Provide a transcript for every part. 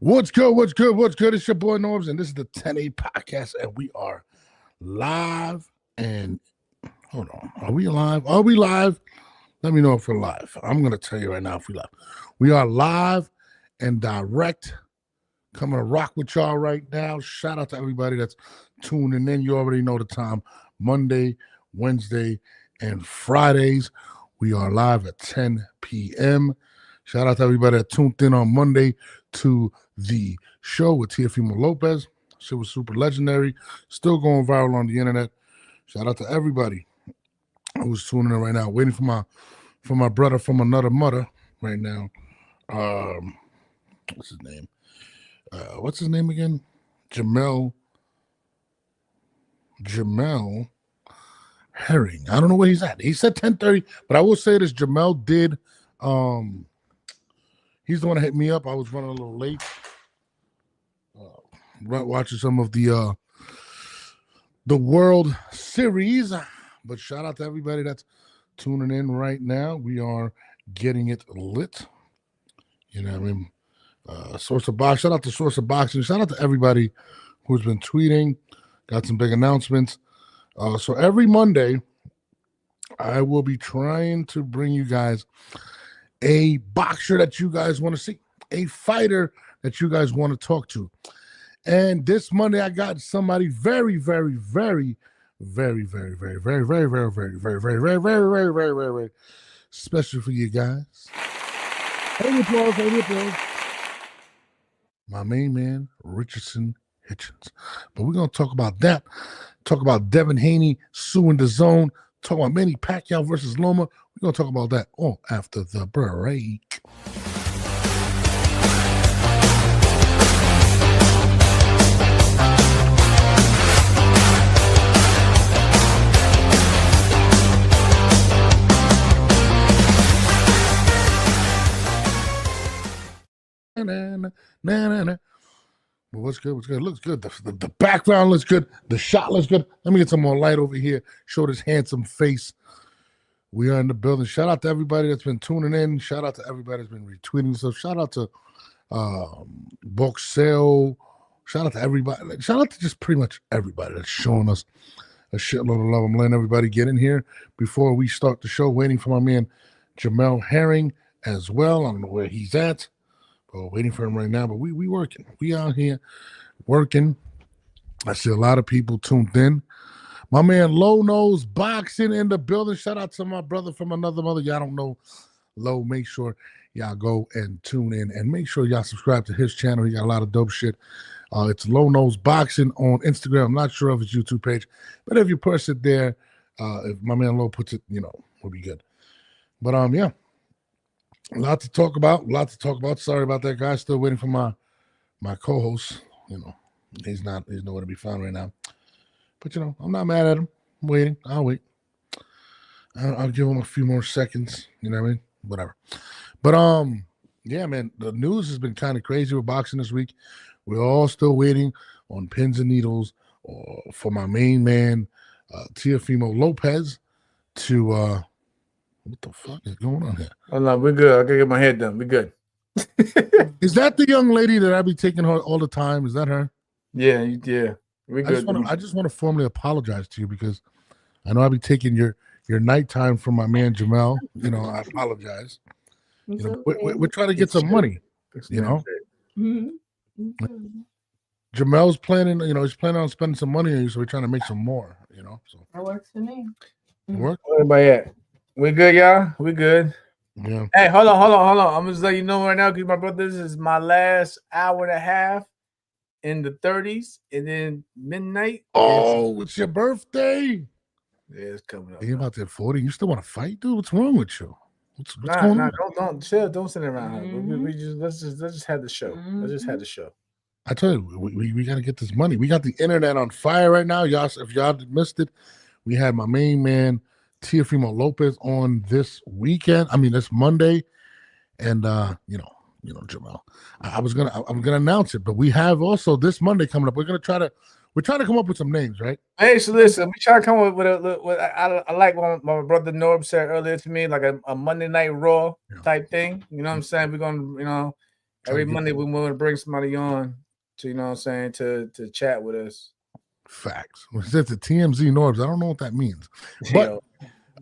What's good? What's good? What's good? It's your boy Norbs, and this is the 10A podcast, and we are live. And hold on, are we live? Are we live? Let me know if we're live. I'm gonna tell you right now if we live. We are live and direct. Coming to rock with y'all right now. Shout out to everybody that's tuning in. You already know the time: Monday, Wednesday, and Fridays. We are live at 10 p.m. Shout out to everybody that tuned in on Monday to the show with Teofimo Lopez. Shit was super legendary. Still going viral on the internet. Shout out to everybody who's tuning in right now. Waiting for my brother from another mother right now. What's his name? What's his name again? Jamel Herring. I don't know where he's at. He said 10:30, but I will say this: Jamel did. He's the one that hit me up. I was running a little late. Watching some of the World Series. But shout out to everybody that's tuning in right now. We are getting it lit. You know what I mean? Source of Box. Shout out to Source of Boxing. Shout out to everybody who's been tweeting. Got some big announcements. So every Monday, I will be trying to bring you guys a boxer that you guys want to see, a fighter that you guys want to talk to. And this Monday, I got somebody very, very, very, very, very, very, very, very, very, very, very, very, very, very, very, very, very special for you guys. Hey, applause, hey, applause. My main man, Richardson Hitchens. But we're going to talk about that. Talk about Devin Haney suing DAZN. Talk about Manny Pacquiao versus Loma. We're going to talk about that all after the break. Well, what's good? What's good? It looks good. The background looks good. The shot looks good. Let me get some more light over here. Show this handsome face. We are in the building. Shout out to everybody that's been tuning in. Shout out to everybody that's been retweeting stuff. Shout out to Boxeo. Shout out to everybody. Shout out to just pretty much everybody that's showing us a shitload of love. I'm letting everybody get in here before we start the show. Waiting for my man Jamel Herring as well. I don't know where he's at. But waiting for him right now. But we working. We out here working. I see a lot of people tuned in. My man Low Nose Boxing in the building. Shout out to my brother from another mother. Y'all don't know Low. Make sure y'all go and tune in. And make sure y'all subscribe to his channel. He got a lot of dope shit. It's Low Nose Boxing on Instagram. I'm not sure of his YouTube page. But if you push it there, if my man Low puts it, we'll be good. But yeah. A lot to talk about. Sorry about that, guys. Still waiting for my co-host. He's nowhere to be found right now. But I'm not mad at him. I'm waiting. I'll wait. I'll give him a few more seconds. You know what I mean? Whatever. But yeah, man. The news has been kind of crazy with boxing this week. We're all still waiting on pins and needles for my main man, Teofimo Lopez, to. What the fuck is going on here? Oh no, we're good. I gotta get my head done. We're good. Is that the young lady that I be taking her all the time? Is that her? Yeah. We're good. I just want to formally apologize to you because I know I be taking your nighttime from my man Jamel. I apologize. We're trying to get some money. Mm-hmm. Jamel's planning. He's planning on spending some money on you, so we're trying to make some more. So that works for me. Work. Where everybody at? We good, y'all? We good. Yeah. Hey, hold on. I'm just letting you know right now because my brother, this is my last hour and a half in the 30s, and then midnight. Oh, it's your birthday. Yeah, it's coming up. You're about to hit 40. You still want to fight, dude? What's wrong with you? What's going on? Don't chill. Don't sit around. Mm-hmm. Let's just have the show. Mm-hmm. Let's just have the show. I tell you, we got to get this money. We got the internet on fire right now, y'all. If y'all missed it, we had my main man Teofimo Lopez on this weekend. I mean, this Monday, and Jamel. I'm gonna announce it, but we have also this Monday coming up. We're trying to come up with some names, right? Hey, so listen, we try to come up with I like what my brother Norb said earlier to me, like a Monday Night Raw type thing. You know what I'm saying? We're gonna, Every Monday we want to bring somebody on to, you know what I'm saying, to chat with us. Facts. When it says the TMZ Norbs, I don't know what that means. But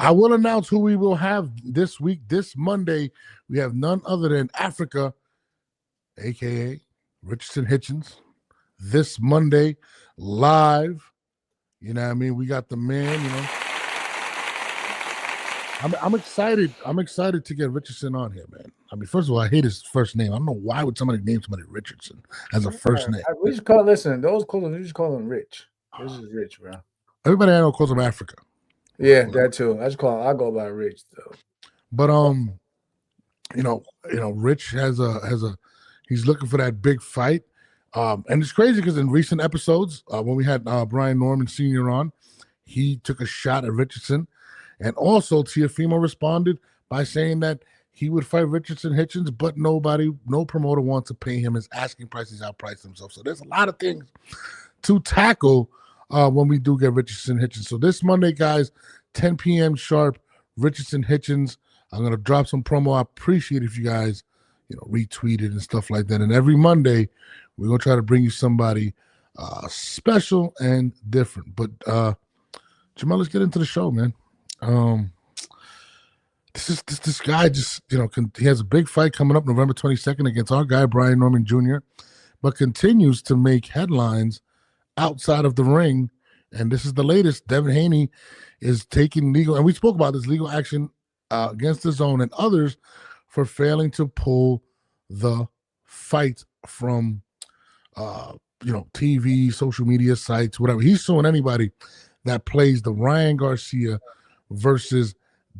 I will announce who we will have this week. This Monday, we have none other than Africa, a.k.a. Richardson Hitchens. This Monday, live. You know what I mean? We got the man, you know. I'm excited. I'm excited to get Richardson on here, man. I mean, first of all, I hate his first name. I don't know why would somebody name somebody Richardson as a first name. We just call those call him. We just call him Rich. This is Rich, bro. Everybody I know calls him Africa. Yeah, that too. I go by Rich though. But you know, Rich has a he's looking for that big fight. And it's crazy because in recent episodes, when we had Brian Norman Sr. on, he took a shot at Richardson. And also, Teofimo responded by saying that he would fight Richardson Hitchens, but no promoter wants to pay him his asking price. He's outpriced himself. So there's a lot of things to tackle when we do get Richardson Hitchens. So this Monday, guys, 10 p.m. sharp, Richardson Hitchens. I'm going to drop some promo. I appreciate if you guys, retweet it and stuff like that. And every Monday, we're going to try to bring you somebody special and different. But, Jamal, let's get into the show, man. This guy just, he has a big fight coming up November 22nd against our guy, Brian Norman Jr., but continues to make headlines outside of the ring. And this is the latest. Devin Haney is taking legal, and we spoke about this, legal action against DAZN and others for failing to pull the fight from, TV, social media sites, whatever. He's suing anybody that plays the Ryan Garcia versus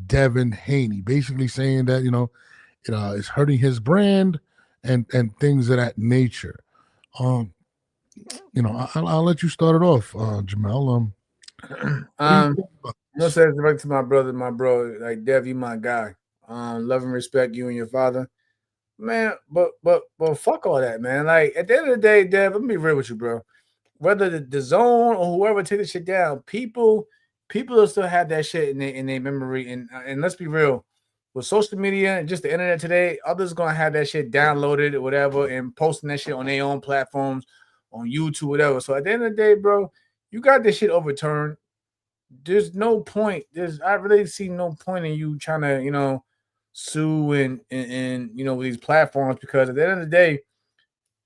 Devin Haney, basically saying that it's hurting his brand and things of that nature. I'll let you start it off, Jamal. I'm gonna say this back to my bro, like Dev, you my guy. Love and respect you and your father, man. But fuck all that, man. Like at the end of the day, Dev, let me be real with you, bro. Whether the DAZN or whoever take this shit down, people will still have that shit in their memory. And let's be real, with social media and just the internet today, others gonna have that shit downloaded or whatever and posting that shit on their own platforms, on YouTube, whatever. So at the end of the day, bro, you got this shit overturned. There's no point. I really see no point in you trying to, sue and with these platforms, because at the end of the day,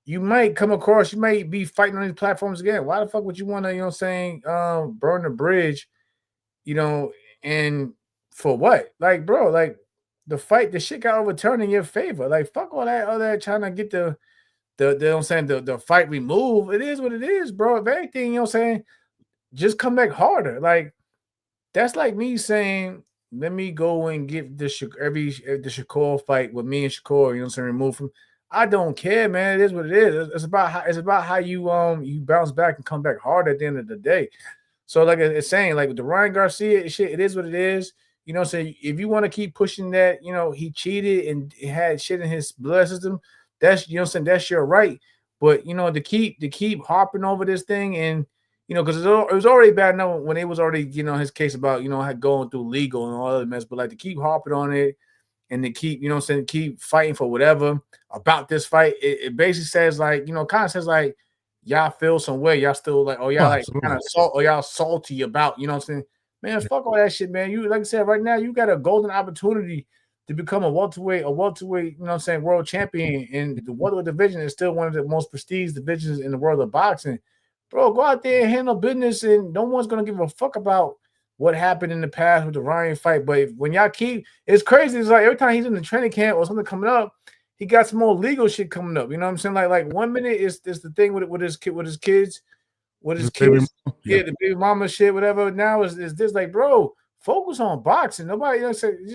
you might be fighting on these platforms again. Why the fuck would you want to, burn the bridge, and for what? Like, bro, like the shit got overturned in your favor. Like, fuck all that trying to get the fight removed. It is what it is, bro. If anything, just come back harder. Like, that's like me saying, let me go and get the Shakur fight with me and Shakur, removed from. I don't care, man. It is what it is. It's about how you bounce back and come back hard at the end of the day. So like it's saying, like with the Ryan Garcia shit, it is what it is. So if you want to keep pushing that, he cheated and had shit in his blood system, that's that's your right. But to keep harping over this thing, and because it was already bad enough when it was already his case about going through legal and all that mess, but like to keep harping on it and to keep keep fighting for whatever about this fight, it basically says like kind of says like y'all feel some way, y'all still like like kind of y'all salty about man, fuck all that shit, man. You like I said, right now you got a golden opportunity to become a welterweight, world champion, and the welterweight division is still one of the most prestigious divisions in the world of boxing. Bro, go out there and handle business, and no one's gonna give a fuck about what happened in the past with the Ryan fight. But when y'all it's crazy. It's like every time he's in the training camp or something coming up, he got some more legal shit coming up. You know what I'm saying? Like 1 minute is the thing with his kids, the baby mama shit, whatever. Now is this like, bro, focus on boxing. Nobody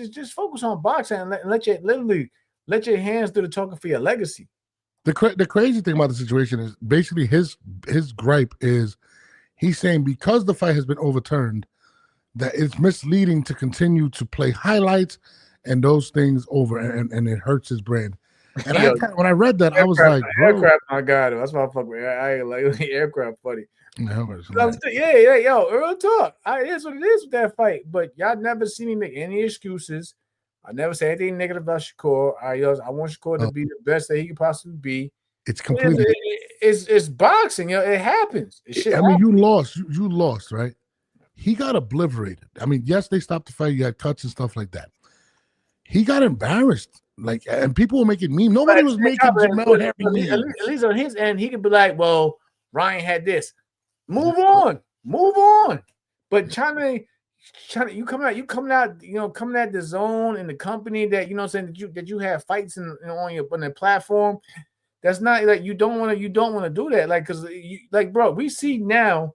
just focus on boxing and let your hands do the talking for your legacy. The crazy thing about the situation is basically his gripe is he's saying because the fight has been overturned, that it's misleading to continue to play highlights and those things over, and it hurts his brand. And when I read that, I was like, bro, aircraft, my God, that's my fuck. I like aircraft funny. No, yo, real talk. It is what it is with that fight. But y'all never see me make any excuses. I never say anything negative about Shakur. I want Shakur to be the best that he could possibly be. It's completely. It's boxing. It happens. I mean, you lost, right? He got obliterated. I mean, yes, they stopped the fight. You had cuts and stuff like that. He got embarrassed. Like, and people were making memes. Nobody was making Jamel Harry memes. At least on his end, he could be like, well, Ryan had this. Move on. But China, you coming out, coming at the zone and the company that that you have fights on the platform. That's not like you don't want to do that. Like, because bro, we see now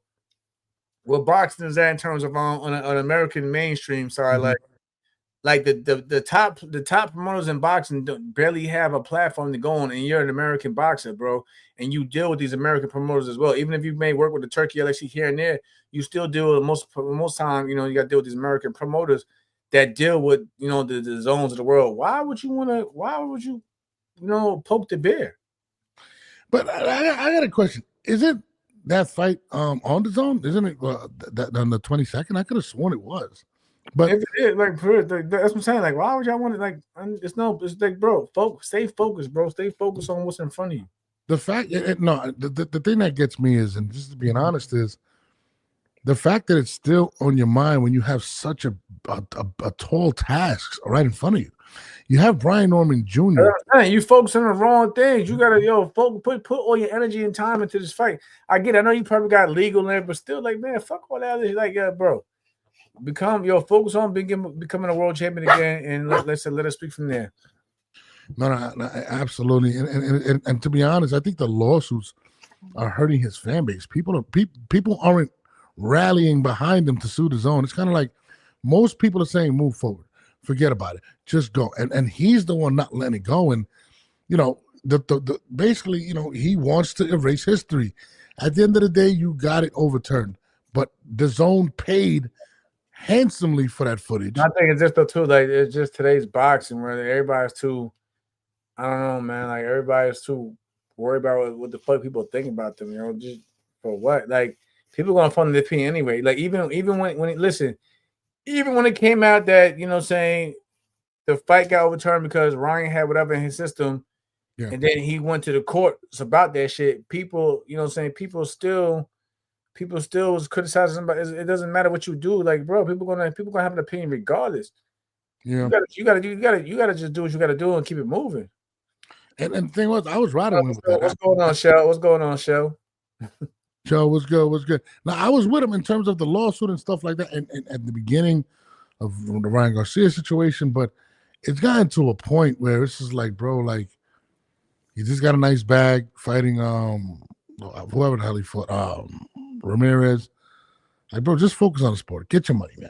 what boxing is at in terms of on an American mainstream side, like the top promoters in boxing barely have a platform to go on, and you're an American boxer, bro, and you deal with these American promoters as well. Even if you may work with the Turkey LXC here and there, you still deal with most time. You got to deal with these American promoters that deal with the zones of the world. Why would you poke the bear? But I got a question. Is it that fight on the zone? Isn't it that on the 22nd? I could have sworn it was. But if it is, that's what I'm saying. Like, why would y'all want it? It's like, bro, stay focused, bro. Stay focused on what's in front of you. The fact, the thing that gets me is, and just to be honest, is the fact that it's still on your mind when you have such a tall task right in front of you. You have Brian Norman Jr. You focus on the wrong things. You gotta put all your energy and time into this fight. I get it. I know you probably got legal in it, but still, like, man, fuck all that. Like, bro. Focus on becoming a world champion again, and let us speak from there. No, absolutely. And to be honest, I think the lawsuits are hurting his fan base. People aren't rallying behind him to sue the zone. It's kind of like most people are saying, move forward, forget about it, just go. And he's the one not letting it go. And basically, he wants to erase history. At the end of the day, you got it overturned, but the zone paid handsomely for that footage. I think it's just it's just today's boxing where everybody's too, I don't know, man. Like, everybody's too worried about what the fuck people think about them. Just for what? Like, people gonna form their opinion anyway. Like, even when it came out that saying the fight got overturned because Ryan had whatever in his system, and then he went to the courts about that shit. People, people still was criticizing somebody. It doesn't matter what you do, like, bro. People gonna have an opinion regardless. Yeah, you gotta just do what you gotta do and keep it moving. And the thing was, I was riding with him. What's going on, Shell? What's going on, Shell? Joe, what's good? Now, I was with him in terms of the lawsuit and stuff like that, and at the beginning of the Ryan Garcia situation, but it's gotten to a point where it's just like, bro, like, he just got a nice bag fighting whoever the hell he fought, Ramirez. Like, bro, just focus on the sport. Get your money, man.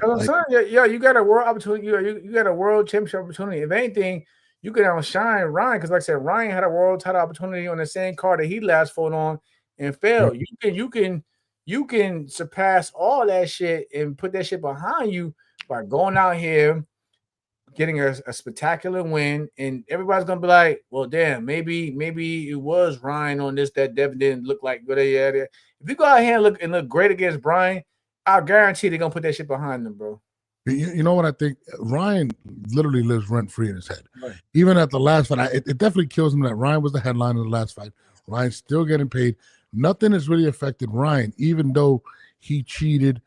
You got a world opportunity. You got a world championship opportunity. If anything, you can outshine Ryan, because, like I said, Ryan had a world title opportunity on the same card that he last fought on and failed. You can surpass all that shit and put that shit behind you by going out here, getting a spectacular win, and everybody's gonna be like, well, damn, maybe it was Ryan on this that Devin didn't look like good. If you go out here and look great against Brian, I guarantee they're gonna put that shit behind them, bro. You know what I think? Ryan literally lives rent-free in his head. Right. Even at the last fight, it definitely kills him that Ryan was the headline of the last fight. Ryan's still getting paid. Nothing has really affected Ryan, even though he cheated.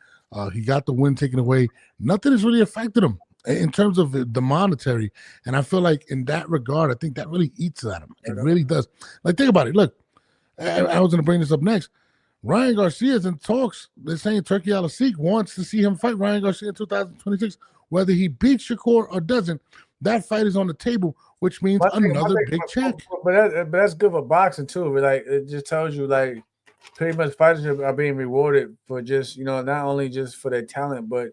He got the win taken away. Nothing has really affected him in terms of the monetary. And I feel like in that regard, I think that really eats at him. It really does. Like, think about it. Look, I was going to bring this up next. Ryan Garcia's in talks. They're saying Turkey LXC wants to see him fight Ryan Garcia in 2026. Whether he beats Shakur or doesn't, that fight is on the table, which means another big check. But that's good for boxing too. Like, it just tells you, like, pretty much fighters are being rewarded for just, not only just for their talent, but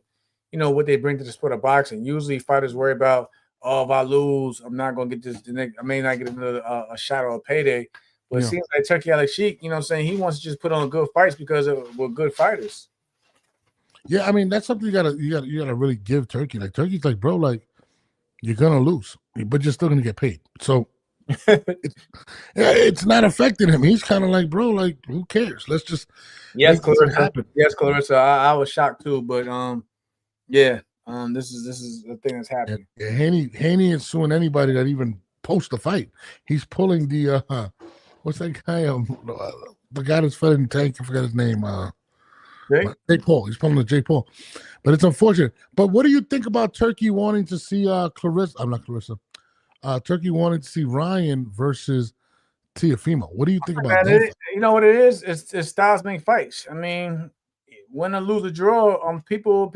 what they bring to the sport of boxing. Usually fighters worry about, if I lose, I'm not gonna get this. I may not get another a shot or a payday. But it seems like Turkey LXC, he wants to just put on good fights because we're good fighters. Yeah, I mean, that's something you gotta really give Turkey. Like, Turkey's like, bro, like, you're gonna lose, but you're still gonna get paid. So it's not affecting him. He's kind of like, bro, like, who cares? Let's just Clarissa. Yes, Clarissa. I was shocked too, but yeah, This is a thing that's happening. Yeah, Haney is suing anybody that even posts a fight. He's pulling the what's that guy? The guy that's fighting Tank. I forgot his name. Jay Paul. He's pulling the Jay Paul. But it's unfortunate. But what do you think about Turkey wanting to see Clarissa? I'm not Clarissa. Turkey wanting to see Ryan versus Teofimo. What do you think about that? You know what it is? It's styles make fights. I mean, win or lose or draw, people.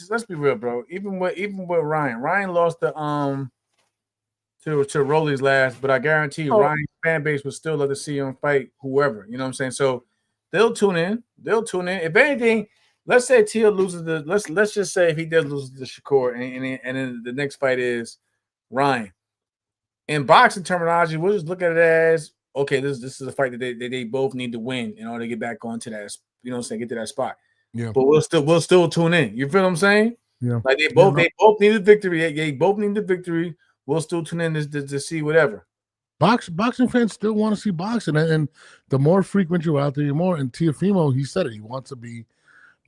Let's be real, bro. Even with Ryan lost the to Rolly's last, but I guarantee you, Ryan's fan base would still love to see him fight whoever. You know what I'm saying? So they'll tune in. If anything, let's say Teo loses the. Let's just say if he does lose to Shakur, and then the next fight is Ryan. In boxing terminology, we'll just look at it as okay. This is a fight that they both need to win in order to get back onto that. You know what I'm saying? Get to that spot. Yeah. But we'll still tune in. You feel what I'm saying? Yeah. Like they both need a victory. They both need the victory. We'll still tune in to see whatever. Boxing fans still want to see boxing, and the more frequent you're out there, the more. And Teofimo, he said it. He wants to be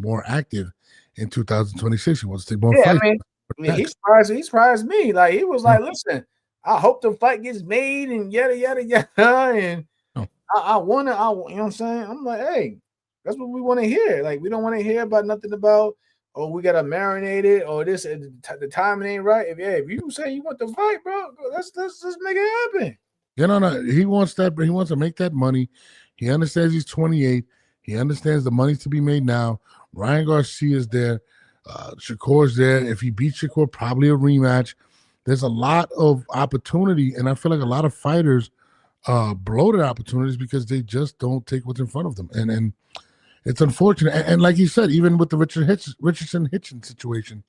more active in 2026. He wants to take more fights. I mean, he surprised me. Like he was like, listen. I hope the fight gets made and yada yada yada, and I want to. You know what I'm saying? I'm like, hey, that's what we want to hear. Like, we don't want to hear about nothing about we gotta marinate it or this. The timing ain't right. If you say you want the fight, bro, let's make it happen. No. He wants that. He wants to make that money. He understands he's 28. He understands the money's to be made now. Ryan Garcia's there. Shakur's there. If he beats Shakur, probably a rematch. There's a lot of opportunity, and I feel like a lot of fighters blow their opportunities because they just don't take what's in front of them, and it's unfortunate. And like he said, even with the Richardson Hitchens situation,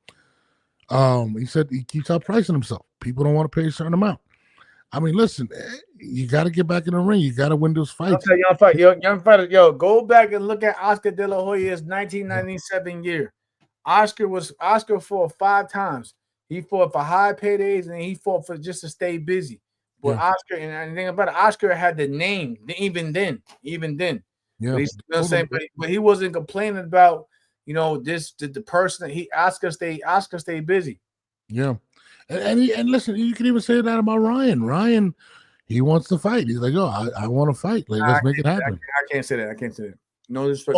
he said he keeps outpricing himself. People don't want to pay a certain amount. I mean, listen, you got to get back in the ring. You got to win those fights. Young fighter, go back and look at Oscar De La Hoya's 1997 year. Oscar fought 5 times. He fought for high paydays and he fought for just to stay busy. But Oscar, and the thing about it, Oscar had the name even then. Yeah, but you know what I'm saying? But he wasn't complaining about the person. Oscar stayed busy. Yeah, and listen, you can even say that about Ryan. Ryan, he wants to fight. He's like, I want to fight. Like, let's make it happen. I can't say that. No disrespect.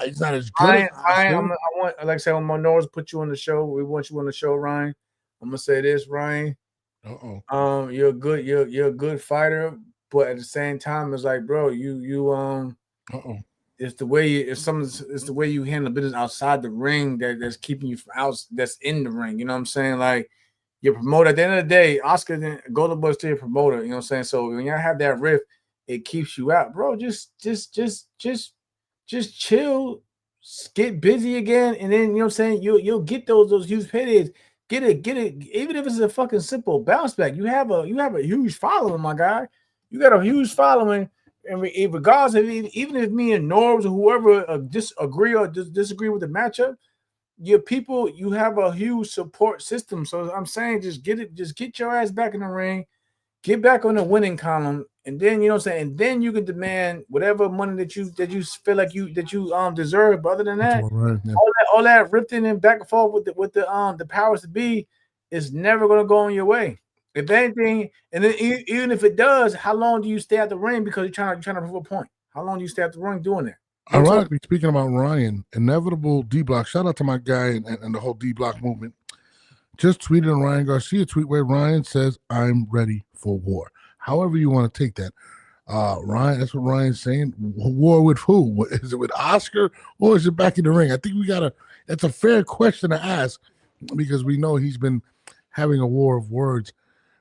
He's not as good. Ryan, I want, like I said, when Norris put you on the show, we want you on the show, Ryan. I'm gonna say this, Ryan. You're a good fighter, but at the same time, it's like, bro, it's the way you handle business outside the ring that's keeping you from out. That's in the ring. You know what I'm saying? Like your promoter. At the end of the day, Oscar didn't go to Bush to your promoter. You know what I'm saying? So when y'all have that rift, it keeps you out, bro. Just chill, get busy again, and then you know what I'm saying. You'll get those huge paydays. Get it. Even if it's a fucking simple bounce back, you have a huge following, my guy. You got a huge following, and regardless of even if me and Norbs or whoever disagree or disagree with the matchup, your people, you have a huge support system. So I'm saying, just get your ass back in the ring, get back on the winning column, and then you know what I'm saying. And then you can demand whatever money that you feel like you deserve. But other than that, all that ripping and back and forth with the powers to be is never gonna go on your way. If anything, and then even if it does, how long do you stay at the ring because you're trying to prove a point? How long do you stay at the ring doing that? Ironically, speaking about Ryan, Inevitable D Block. Shout out to my guy and the whole D Block movement. Just tweeted a Ryan Garcia tweet where Ryan says, "I'm ready for war." However you want to take that. Ryan, that's what Ryan's saying. War with who? Is it with Oscar or is it back in the ring? I think that's a fair question to ask because we know he's been having a war of words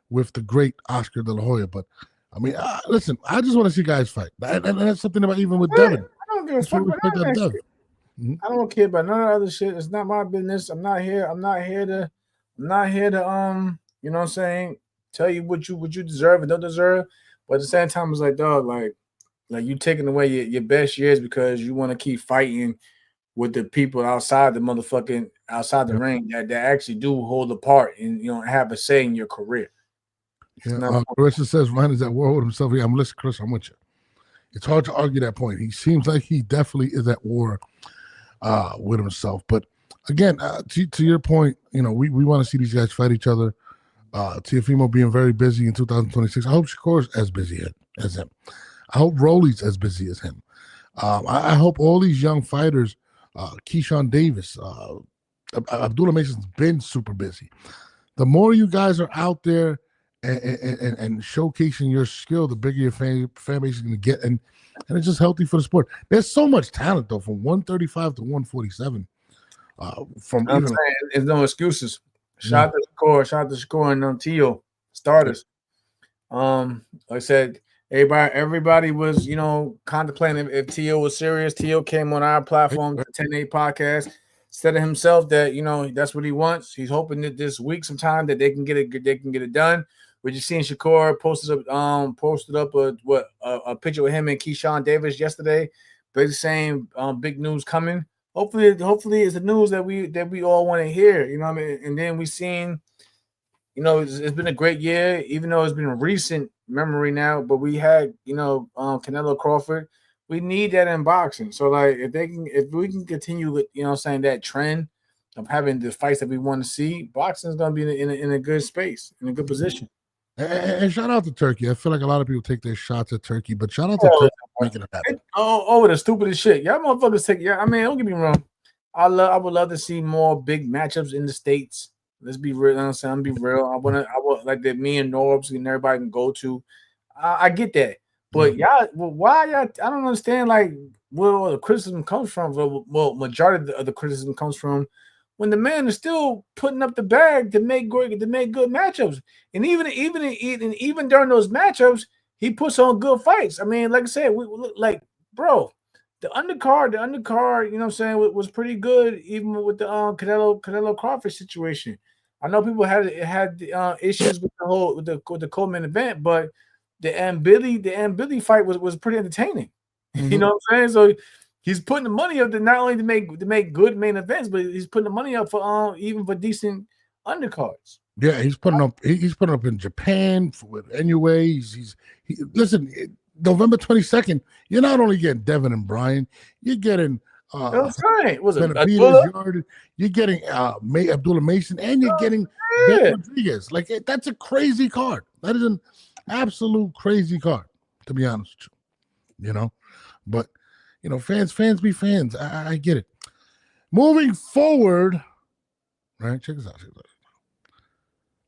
with the great Oscar De La Hoya. But I mean, listen, I just want to see guys fight. And that's something about even with Devin. I don't give a fuck about that shit. I don't care about none of the other shit. It's not my business. I'm not here to you know what I'm saying, tell you what you deserve and don't deserve. But at the same time, it's like, dog, like you taking away your best years because you want to keep fighting with the people outside the ring that actually do hold a part and have a say in your career. Yeah, Carissa says Ryan is at war with himself. Yeah, I'm listening, Chris. I'm with you. It's hard to argue that point. He seems like he definitely is at war with himself. But again, to your point, we want to see these guys fight each other. Teofimo being very busy in 2026. I hope Shakur's as busy as him. I hope Rolly's as busy as him. I hope all these young fighters, Keyshawn Davis, Abdullah Mason's been super busy. The more you guys are out there and showcasing your skill, the bigger your fan base is going to get, and it's just healthy for the sport. There's so much talent though, from 135 to 147. There's no excuses. Shout out to Shakur and Tio starters. Like I said, everybody was contemplating if Tio was serious. Tio came on our platform, the 10-8 podcast, said to himself that that's what he wants. He's hoping that this week sometime that they can get it done. We're just seeing Shakur posted up a picture with him and Keyshawn Davis yesterday, basically saying big news coming. Hopefully it's the news that we all want to hear. You know what I mean? And then we've seen, it's been a great year, even though it's been a recent memory now. But we had Canelo Crawford. We need that in boxing. So like if we can continue with that trend of having the fights that we want to see, boxing is going to be in a good space, in a good position. And shout out to Turkey. I feel like a lot of people take their shots at Turkey, but shout out to Turkey for making it happen. The stupidest shit. Y'all motherfuckers take. Yeah, I mean, don't get me wrong. I would love to see more big matchups in the States. Let's be real. I'm be real. I want like that. Me and Norbs and everybody can go to. I get that, but y'all, why y'all? I don't understand. Like where all the criticism comes from. Well, majority of the criticism comes from when the man is still putting up the bag to make good matchups, and even during those matchups, he puts on good fights. I mean, like I said, bro, the undercard, was pretty good, even with the Canelo Crawford situation. I know people had issues with the co-main event, but the Billy fight was pretty entertaining. Mm-hmm. You know what I'm saying? So he's putting the money up to not only to make good main events, but he's putting the money up for even for decent undercards. Yeah, he's putting up in Japan with anyway. Listen, November 22nd, you're not only getting Devin and Brian, you're getting that's right. Was it you're getting Abdullah Mason, and you're getting Ben Rodriguez. Like that's a crazy card. That is an absolute crazy card, to be honest with you. But fans be fans. I get it. Moving forward, right? Check this out.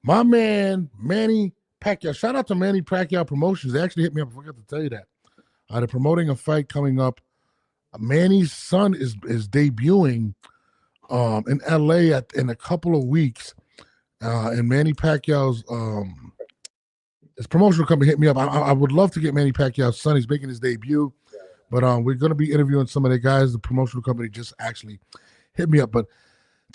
My man, Manny Pacquiao. Shout out to Manny Pacquiao Promotions. They actually hit me up. I forgot to tell you that. They're promoting a fight coming up. Manny's son is debuting in LA in a couple of weeks. And Manny Pacquiao's his promotional company hit me up. I would love to get Manny Pacquiao's son. He's making his debut. But we're going to be interviewing some of the guys. The promotional company just actually hit me up. But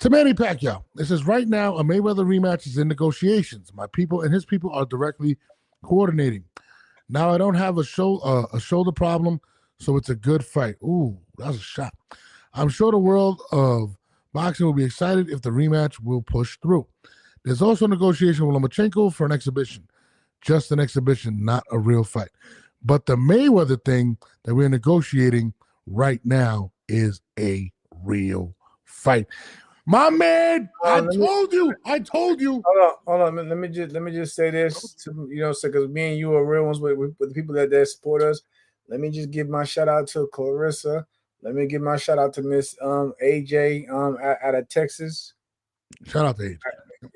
to Manny Pacquiao, it says, right now, a Mayweather rematch is in negotiations. My people and his people are directly coordinating. Now, I don't have a shoulder problem, so it's a good fight. Ooh, that was a shot. I'm sure the world of boxing will be excited if the rematch will push through. There's also a negotiation with Lomachenko for an exhibition. Just an exhibition, not a real fight. But the Mayweather thing that we're negotiating right now is a real fight. My man, I told you. Hold on. Let me just say this to because me and you are real ones with the people that support us. Let me just give my shout out to Clarissa. Let me give my shout out to Miss AJ out of Texas. Shout out to AJ.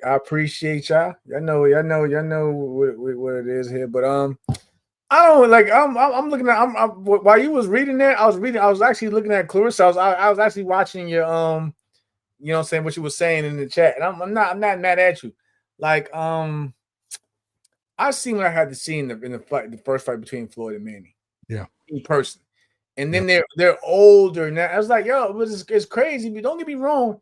I appreciate y'all. Y'all know what it is here, but I don't like. I'm looking at. While you was reading that, I was actually looking at Clarissa. I was actually watching your what you were saying in the chat, and I'm not mad at you. Like I seen what I had to see in the first fight between Floyd and Manny. Yeah, in person, and then they're older now. I was like, it's crazy. But don't get me wrong.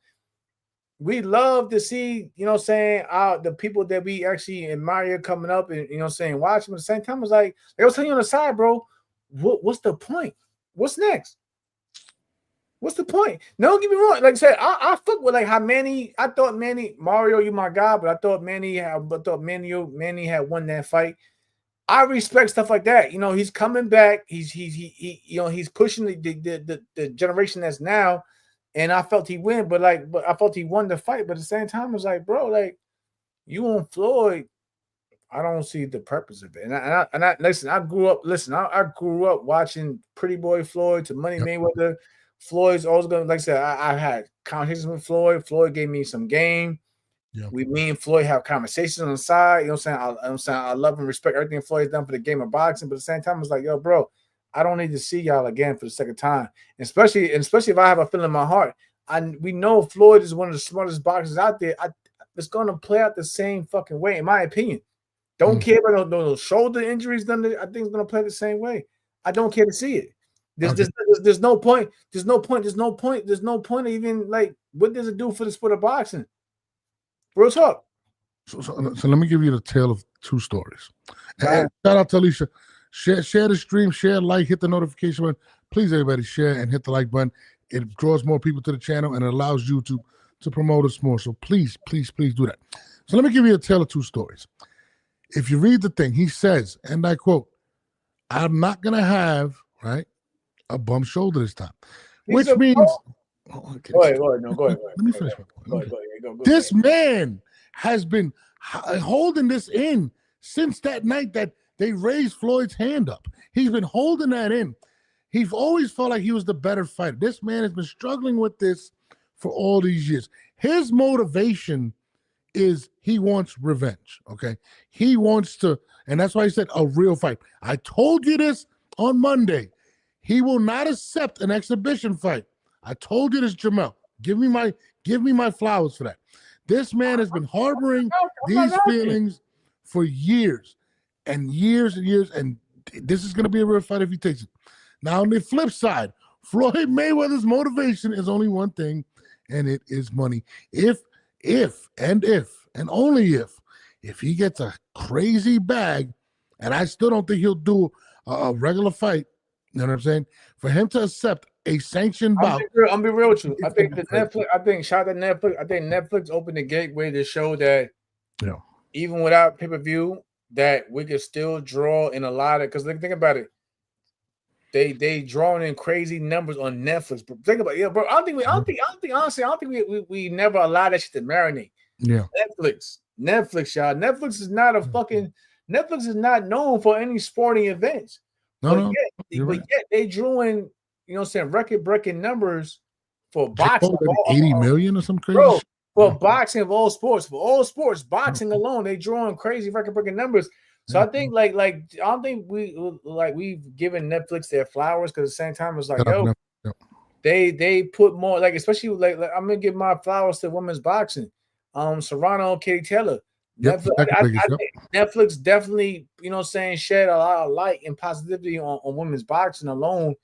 We love to see, the people that we actually admire coming up and, watch them at the same time. It's like, I was telling you on the side, bro, what's the point? What's next? What's the point? No, don't get me wrong. Like I said, I fuck with like how Manny, I thought Manny, Mario, you my guy, but I thought Manny had won that fight. I respect stuff like that. He's coming back. He's pushing the generation that's now. and I felt he win, but I felt he won the fight. But at the same time, it's like, bro, like you on Floyd, I don't see the purpose of it. And I listen. I grew up. Listen, I grew up watching Pretty Boy Floyd to Money Mayweather. Floyd's always gonna, like I said, I had conversations with Floyd. Floyd gave me some game. Yeah. Me and Floyd have conversations on the side. You know what I'm saying? I love and respect everything Floyd's done for the game of boxing. But at the same time, it's like, yo, bro, I don't need to see y'all again for the second time. Especially if I have a feeling in my heart. We know Floyd is one of the smartest boxers out there. It's gonna play out the same fucking way, in my opinion. Don't care about those shoulder injuries done. I think it's gonna play the same way. I don't care to see it. There's no point. There's no point even, like, what does it do for the sport of boxing? Real talk. So let me give you the tale of two stories. And shout out to Alicia. Share the stream, share, like, hit the notification button. Please, everybody, share and hit the like button. It draws more people to the channel and it allows you to promote us more. So please do that. So let me give you a tale of two stories. If you read the thing, he says, and I quote, "I'm not gonna have a bum shoulder this time," which means. Go ahead. Let me finish my point. This man has been holding this in since that night that they raised Floyd's hand up. He's been holding that in. He's always felt like he was the better fighter. This man has been struggling with this for all these years. His motivation is he wants revenge, okay? He wants to, and that's why he said a real fight. I told you this on Monday. He will not accept an exhibition fight. I told you this, Jamel. Give me my flowers for that. This man has been harboring these feelings for years and years and years, and this is going to be a real fight if he takes it. Now, on the flip side, Floyd Mayweather's motivation is only one thing, and it is money. If and only if he gets a crazy bag, and I still don't think he'll do a regular fight, you know what I'm saying? For him to accept a sanctioned bout. I'm be real with you. I think shout out to Netflix. I think Netflix opened the gateway to show that even without pay-per-view, that we could still draw in a lot of, because think about it. They drawing in crazy numbers on Netflix. But think about it, bro. I don't think we never allowed that shit to marinate. Yeah. Netflix, y'all. Netflix is not known for any sporting events. But yet they drew in, you know what I'm saying, record-breaking numbers for boxing. 80 million or some crazy shit. For boxing of all sports. For all sports, boxing alone, they drawing crazy record-breaking numbers. So I think I don't think we've given Netflix their flowers, because at the same time it's like, they put more, like, especially like I'm gonna give my flowers to women's boxing. Serrano, Katie Taylor. Netflix definitely, you know what I'm saying, shed a lot of light and positivity on women's boxing alone,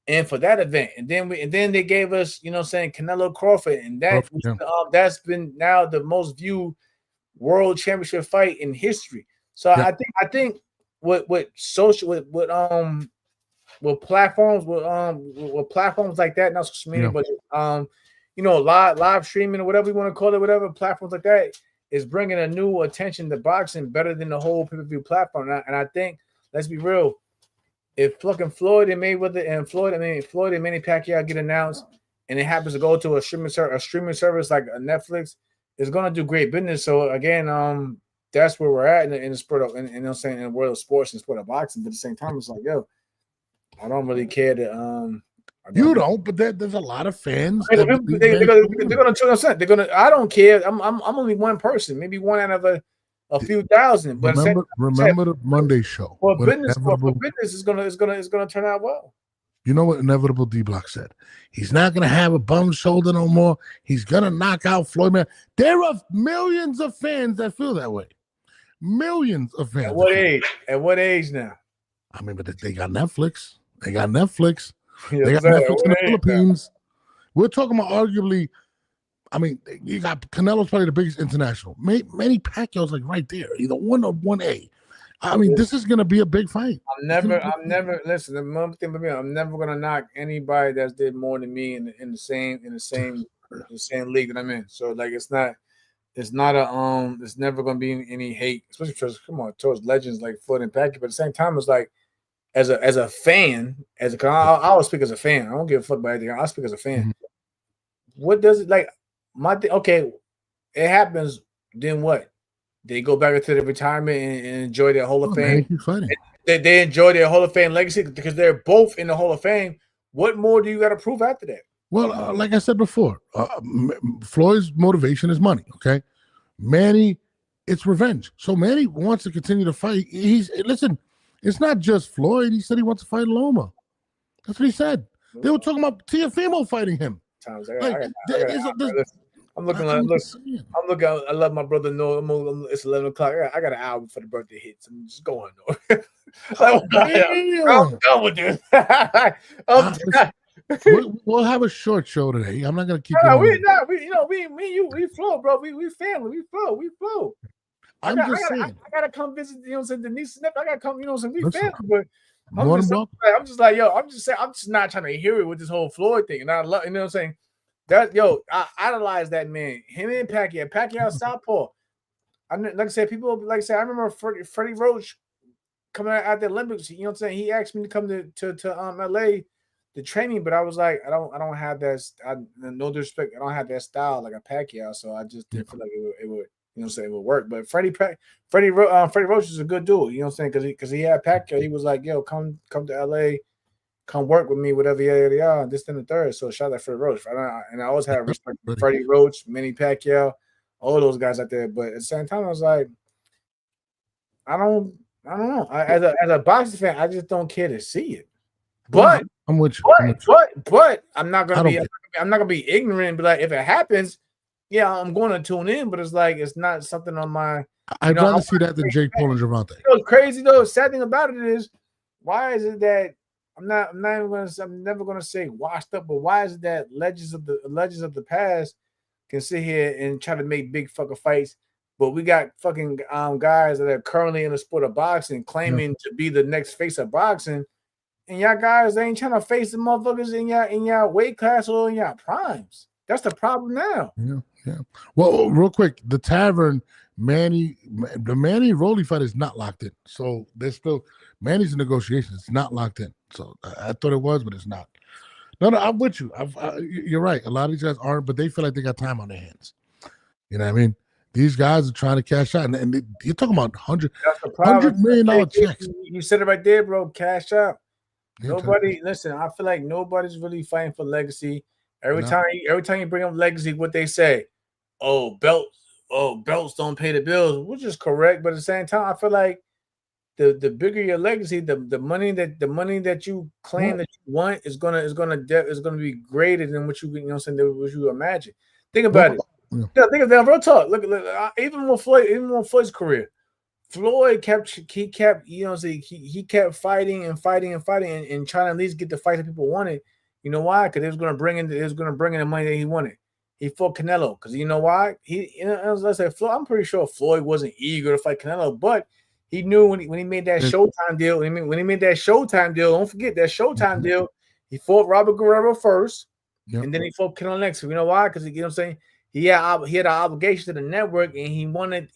and for that event. And then they gave us, you know what I'm saying, Canelo Crawford, and that's been now the most viewed world championship fight in history. So I think with platforms like that, not social media, but you know, live streaming or whatever you want to call it, whatever platforms like that is bringing a new attention to boxing better than the whole pay-per-view platform. And I think, let's be real, if fucking Floyd and Manny Pacquiao get announced and it happens to go to a streaming service like Netflix, it's gonna do great business. So again, that's where we're at in the sport of, and I'm saying, in the world of sports and sport of boxing. But at the same time, it's like, yo, I don't really care to you don't, but there's a lot of fans. They're gonna I don't care. I'm only one person, maybe one out of a few thousand. But remember the Monday show. For business is gonna turn out well. You know what Inevitable D-Block said? He's not gonna have a bum shoulder no more. He's gonna knock out Floyd Mayweather. There are millions of fans that feel that way. Millions of fans. At what age? At what age now? I mean, but they got Netflix. They got Netflix. They got Netflix in the Philippines. We're talking about arguably, I mean, you got Canelo's probably the biggest international. Manny Pacquiao's like right there, either 1 or 1A. I mean, this is gonna be a big fight. I'm never listen. The one thing about me, I'm never gonna knock anybody that's did more than me in the same league that I'm in. So like, it's never gonna be any hate, especially towards legends like Floyd and Pacquiao. But at the same time, it's like, as a fan, I always speak as a fan. I don't give a fuck about anything. I speak as a fan. what does it like? Okay, it happens. Then what? They go back into the retirement and enjoy their Hall of Fame. Keep fighting. They enjoy their Hall of Fame legacy because they're both in the Hall of Fame. What more do you got to prove after that? Well, like I said before, Floyd's motivation is money. Okay, Manny, it's revenge. So Manny wants to continue to fight. Listen. It's not just Floyd. He said he wants to fight Loma. That's what he said. They were talking about Teofimo fighting him. I'm looking. I love my brother. No, it's 11 o'clock. I got an hour before the birthday hits. I'm just going though. I'm done with this. We'll have a short show today. I'm not gonna keep. We flow, bro. We family. We flow. I gotta come visit, Denise Smith. I gotta come, we family, but I'm just like, yo, I'm just not trying to hear it with this whole Floyd thing. And I love, you know what I'm saying? That, I idolize that man. Him and Pacquiao southpaw. Like I said, I remember Freddie Roach coming out at the Olympics. You know what I'm saying? He asked me to come to LA to train me, but I was like, I don't have that. No disrespect, I don't have that style like a Pacquiao, so I just didn't feel like it would. You know what I'm saying? It would work. But Freddie Roach is a good dude. You know what I'm saying? Because he had Pacquiao. He was like, yo, come to LA, come work with me, whatever, yeah, and this and the third. So shout out to Freddie Roach. And I always had respect for Freddie Roach, Manny Pacquiao, all those guys out there. But at the same time, I was like, I don't know. As a boxing fan, I just don't care to see it. But I'm with you. But I'm not gonna be ignorant and be like, if it happens, yeah, I'm going to tune in, but it's like it's not something on my. I'd rather see that than Jake Paul and Gervonta. What's crazy though? Sad thing about it is, why is it that I'm never gonna say washed up, but why is it that legends of the past can sit here and try to make big fucking fights, but we got fucking guys that are currently in the sport of boxing claiming to be the next face of boxing, and y'all guys ain't trying to face the motherfuckers in y'all weight class or in y'all primes. That's the problem now. Yeah. Well, real quick, the Tavern Manny Rolly fight is not locked in. So there's still Manny's in negotiations. It's not locked in. So I thought it was, but it's not. No, I'm with you. You're right. A lot of these guys aren't, but they feel like they got time on their hands. You know what I mean? These guys are trying to cash out, and you're talking about $100 million checks. You said it right there, bro. Cash out. Listen. I feel like nobody's really fighting for legacy. Every time you bring up legacy, what they say, belts don't pay the bills, which is correct. But at the same time, I feel like the bigger your legacy, the money that you claim that you want is gonna be greater than what what you imagine. Think about it. Yeah, think of that. Real talk. Look, even with Floyd's career, Floyd kept he kept fighting and trying to at least get the fight that people wanted. You know why? Because it was going to bring in the money that he wanted. He fought Canelo because you know why? Let's say Floyd. I'm pretty sure Floyd wasn't eager to fight Canelo, but he knew when he made that Showtime deal. When he made that Showtime deal, don't forget that Showtime deal. He fought Robert Guerrero first, and then he fought Canelo next. You know why? Because you know what I'm saying. He had an obligation to the network, and he wanted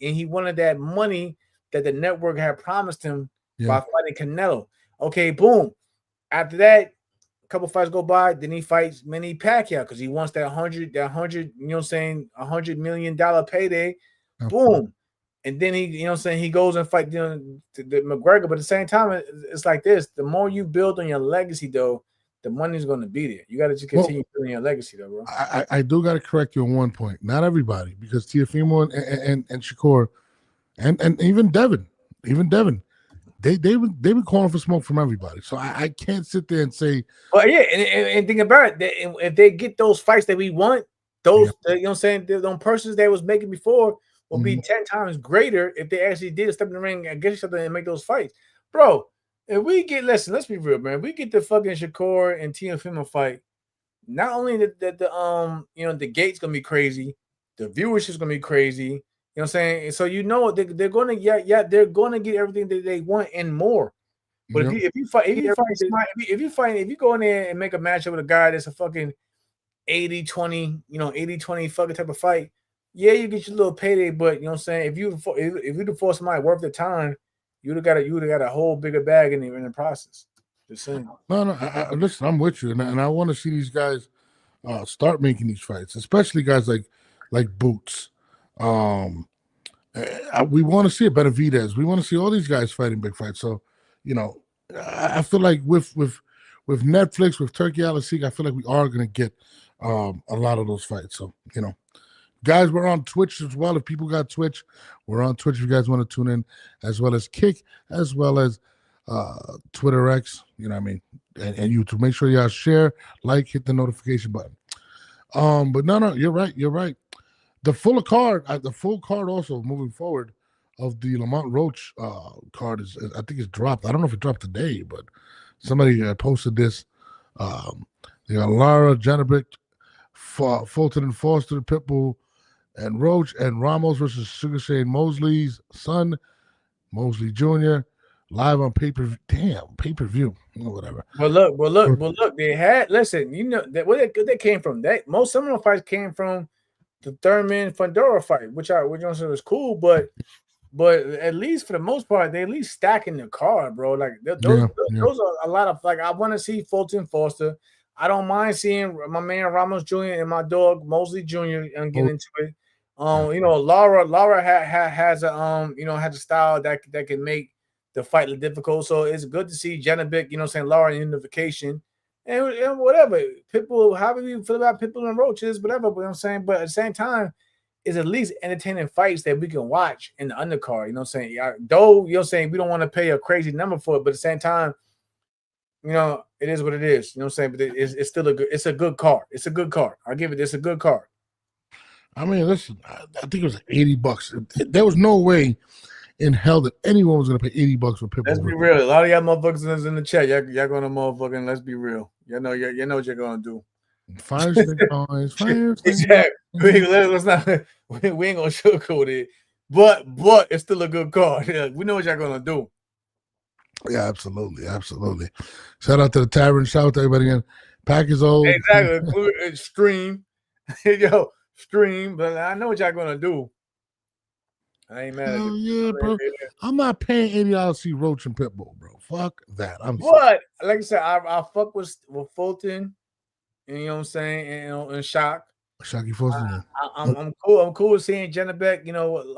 that money that the network had promised him by fighting Canelo. Okay, boom. After that, a couple fights go by, then he fights Manny Pacquiao because he wants that $100 $100 million payday. Boom. And then he goes and fight the McGregor. But at the same time, it's like this. The more you build on your legacy, though, the money's going to be there. You got to just continue building your legacy, though, bro. I do got to correct you on one point. Not everybody, because Teofimo and Shakur and even Devin, they've been calling for smoke from everybody. So I can't sit there and say. Well, yeah, and think about it. If they get those fights that we want, those you know what I'm saying, those persons they was making before will be 10 times greater if they actually did step in the ring against each other and make those fights, bro. If we get, let's be real, man. We get the fucking Shakur and Teofimo fight. Not only the gate's gonna be crazy, the viewership's gonna be crazy. You know what I'm saying? So they're gonna they're gonna get everything that they want and more. But if you go in there and make a matchup with a guy that's a fucking 80-20, 80-20 fucking type of fight, yeah, you get your little payday. But you know what I'm saying? If you force somebody worth the time, you would have got a whole bigger bag in the process. Just saying. No, listen, I'm with you, and I want to see these guys start making these fights, especially guys like Boots. We want to see a Benavidez. We want to see all these guys fighting big fights. So, I feel like with Netflix, with Turkey Al-Asik, I feel like we are going to get a lot of those fights. So, guys, we're on Twitch as well. If people got Twitch, we're on Twitch if you guys want to tune in, as well as Kick, as well as Twitter X, you know what I mean, and YouTube. Make sure y'all share, like, hit the notification button. But no, you're right. The full card also moving forward of the Lamont Roach card is I think it's dropped. I don't know if it dropped today, but somebody posted this. They got Lara, Janovic, Fulton and Foster, Pitbull, and Roach, and Ramos versus Sugar Shane Mosley's son, Mosley Jr. Live on pay-per-view, whatever. But look, they had that where they came from. Some of the fights came from the Thurman Fundora fight, which was cool, but at least for the most part, they at least stacking the card, bro. Like those are a lot of I want to see Fulton Foster. I don't mind seeing my man Ramos Jr. and my dog Mosley Jr. and getting into it. Laura has a style that can make the fight look difficult. So it's good to see Janovic, Laura in unification and whatever. Pitbull, however you feel about Pitbull and Roaches, whatever. But but at the same time, it's at least entertaining fights that we can watch in the undercard. Though we don't want to pay a crazy number for it, but at the same time, it is what it is. But it's still it's a good card. It's a good card. I'll give it. It's a good card. I mean, listen, I think it was $80. There was no way in hell that anyone was going to pay $80 for Pitbull. Let's be real. A lot of y'all motherfuckers in the chat, y'all going to motherfucking. Let's be real. You know what you're going to do. Fire stick noise. Exactly. We ain't gonna sugarcoat it, but it's still a good card. Yeah, we know what y'all gonna do. Yeah, absolutely. Shout out to the tavern. Shout out to everybody again. Pack is old. Exactly. Stream. Stream. But I know what y'all gonna do. I ain't mad at you. Yeah, bro. I'm not paying $80 to see Roach and Pitbull, bro. Fuck that. Like I said, I fuck with Fulton. And you know what I'm saying? And Shock. Shocky Fulton. I'm cool. I'm cool with seeing Janovic.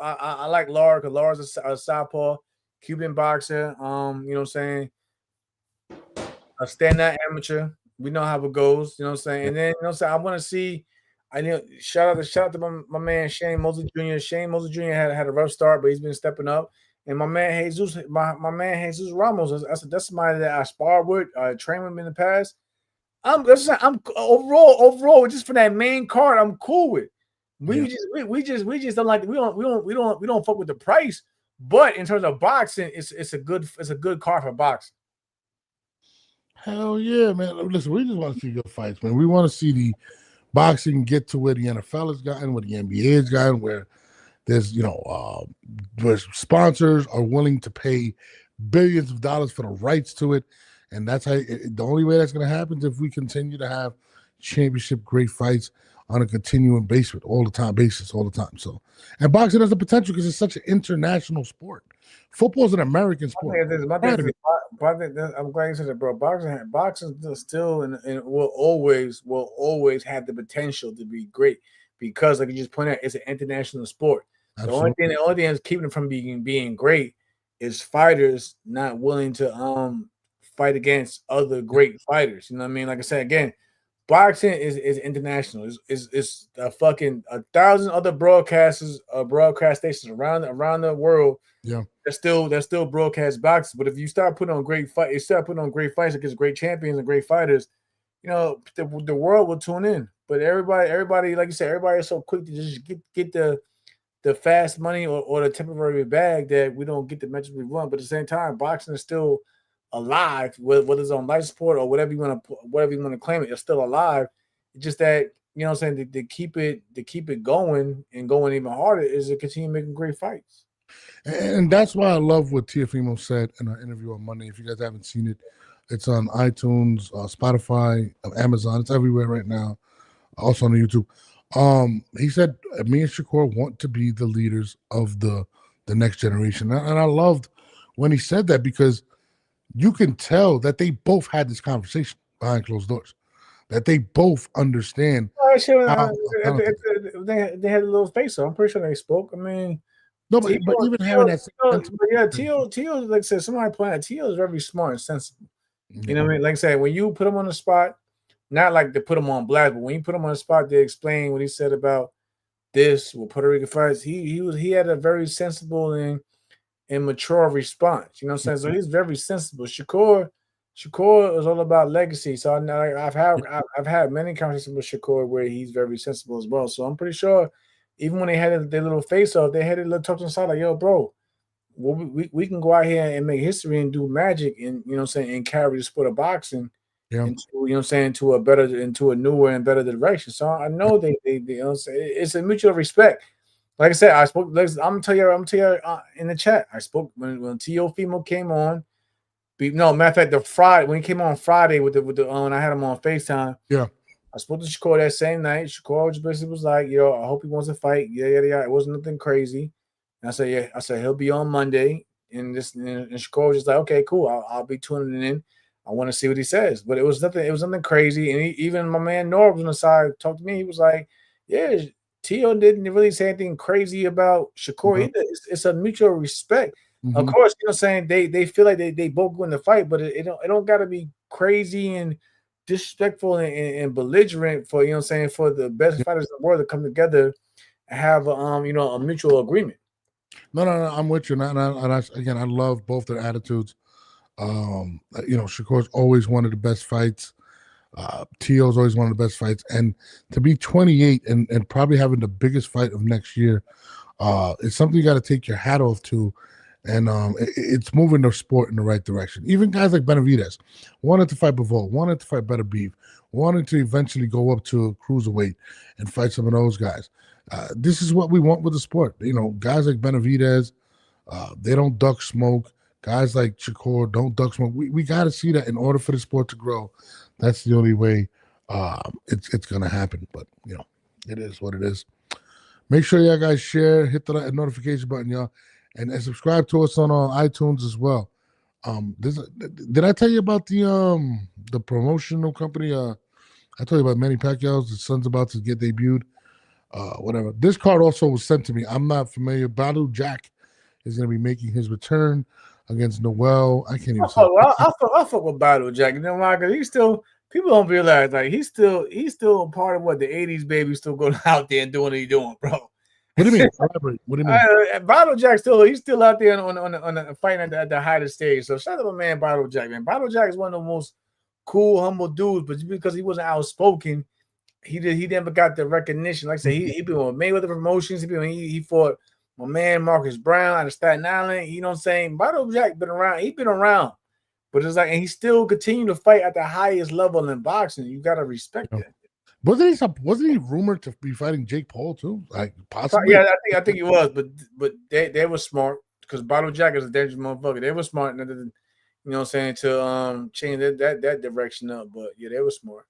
I like Laura because Laura's a southpaw, Cuban boxer. You know what I'm saying? A stand-up amateur. We know how it goes. You know what I'm saying? And then I want to see. Shout out to my man Shane Mosley Jr. Shane Mosley Jr. had a rough start, but he's been stepping up. And my man Jesus, my Jesus Ramos. That's somebody that I sparred with, trained with in the past. I'm overall just for that main card. I'm cool with. We just don't like. We don't fuck with the price. But in terms of boxing, it's a good card for boxing. Hell yeah, man! Listen, we just want to see good fights, man. We want to see the boxing get to where the NFL has gotten, where the NBA has gotten, where there's where sponsors are willing to pay billions of dollars for the rights to it. And that's how the only way that's going to happen is if we continue to have championship great fights on a continuing basis all the time. So, and boxing has the potential because it's such an international sport. Football is an American sport. I'm glad you said that, bro. Boxing is still and will always have the potential to be great because, like you just pointed out, it's an international sport. Absolutely. The only thing that's keeping it from being great is fighters not willing to fight against other great fighters. You know what I mean? Like I said again, boxing is international. It's a fucking 1,000 other broadcast stations around the world. Yeah, that still broadcast boxing. But if you start putting on great fights against great champions and great fighters, the world will tune in. But everybody, like you said, everybody is so quick to just get the fast money or the temporary bag that we don't get the matches we want. But at the same time, boxing is still alive, whether it's on life support or whatever you want to claim it's still alive. It's just that to keep it going and going even harder is to continue making great fights. And that's why I love what Teofimo said in our interview on Monday. If you guys haven't seen it, it's on iTunes, Spotify, Amazon. It's everywhere right now. Also on YouTube. He said me and Shakur want to be the leaders of the next generation, and I loved when he said that because you can tell that they both had this conversation behind closed doors. that they both understand. They had a little face off. I'm pretty sure they spoke. I mean, no, but even having that, T.O. like I said, somebody pointed out, T.O. is very smart and sensible. You know what I mean? Like I said, when you put him on the spot, not like to put him on blast, but when you put him on the spot, they explain what he said about this with Puerto Rican fights. He had a very sensible and mature response. You know what I'm saying? So he's very sensible. Shakur is all about legacy. So I've had many conversations with Shakur where he's very sensible as well. So I'm pretty sure even when they had their little face off, they had a little talk to the side like, yo, bro, we can go out here and make history and do magic and you know what I'm saying and carry the sport of boxing into, you know what I'm saying, into a newer and better direction. So I know they you know what I'm saying, it's a mutual respect. Like I said, I spoke. I'm gonna tell you in the chat. I spoke when T.O. Fimo came on. No, matter of fact, the Friday when he came on Friday with the when I had him on FaceTime. Yeah, I spoke to Shakur that same night. Shakur basically was like, "Yo, I hope he wants to fight." Yeah. It wasn't nothing crazy. And I said, "Yeah." I said he'll be on Monday. And Shakur was just like, "Okay, cool. I'll be tuning in. I want to see what he says." But it was nothing crazy. And even my man Norb was on the side talked to me. He was like, "Yeah." T.O. didn't really say anything crazy about Shakur either. It's a mutual respect. Of course, you know what I'm saying? They feel like they both go in the fight, but it don't gotta be crazy and disrespectful and belligerent for, you know what I'm saying, for the best fighters in the world to come together and have a mutual agreement. No, I'm with you. Again, I love both their attitudes. Shakur's always one of the best fights. T.O.'s always one of the best fights, and to be 28 and probably having the biggest fight of next year, it's something you got to take your hat off to, and it's moving the sport in the right direction. Even guys like Benavidez wanted to fight Bivol, wanted to fight Better Beef, wanted to eventually go up to a cruiserweight and fight some of those guys. This is what we want with the sport. You know, guys like Benavidez, they don't duck smoke. Guys like Shakur don't duck smoke. We got to see that in order for the sport to grow. That's the only way it's going to happen. But, you know, it is what it is. Make sure y'all guys share, hit the notification button, y'all, and subscribe to us on iTunes as well. Did I tell you about the promotional company? I told you about Manny Pacquiao's. His son's about to get debuted. Whatever. This card also was sent to me. I'm not familiar. Badu Jack is going to be making his return against Noel. I can't even say. I fuck with Badu Jack. You know why? Because he's still, people don't realize, like, he's still a part of what the 80s baby still going out there and doing what he's doing, bro. What do you mean? Elaborate. What do you mean? Badu Jack he's still out there on the fighting at the highest stage. So shout out to my man Badu Jack, man. Badu Jack is one of the most cool, humble dudes, but because he wasn't outspoken, he never got the recognition. Like I said, he been with Mayweather Promotions. He fought my man Marcus Brown out of Staten Island. You know what I'm saying? Badu Jack been around. He been around, but it's like, and he still continued to fight at the highest level in boxing. You gotta respect that. Wasn't he rumored to be fighting Jake Paul too? Like possibly. Yeah, I think he was, but they were smart because Badu Jack is a dangerous motherfucker. They were smart, you know what I'm saying, to change that direction up. But yeah, they were smart.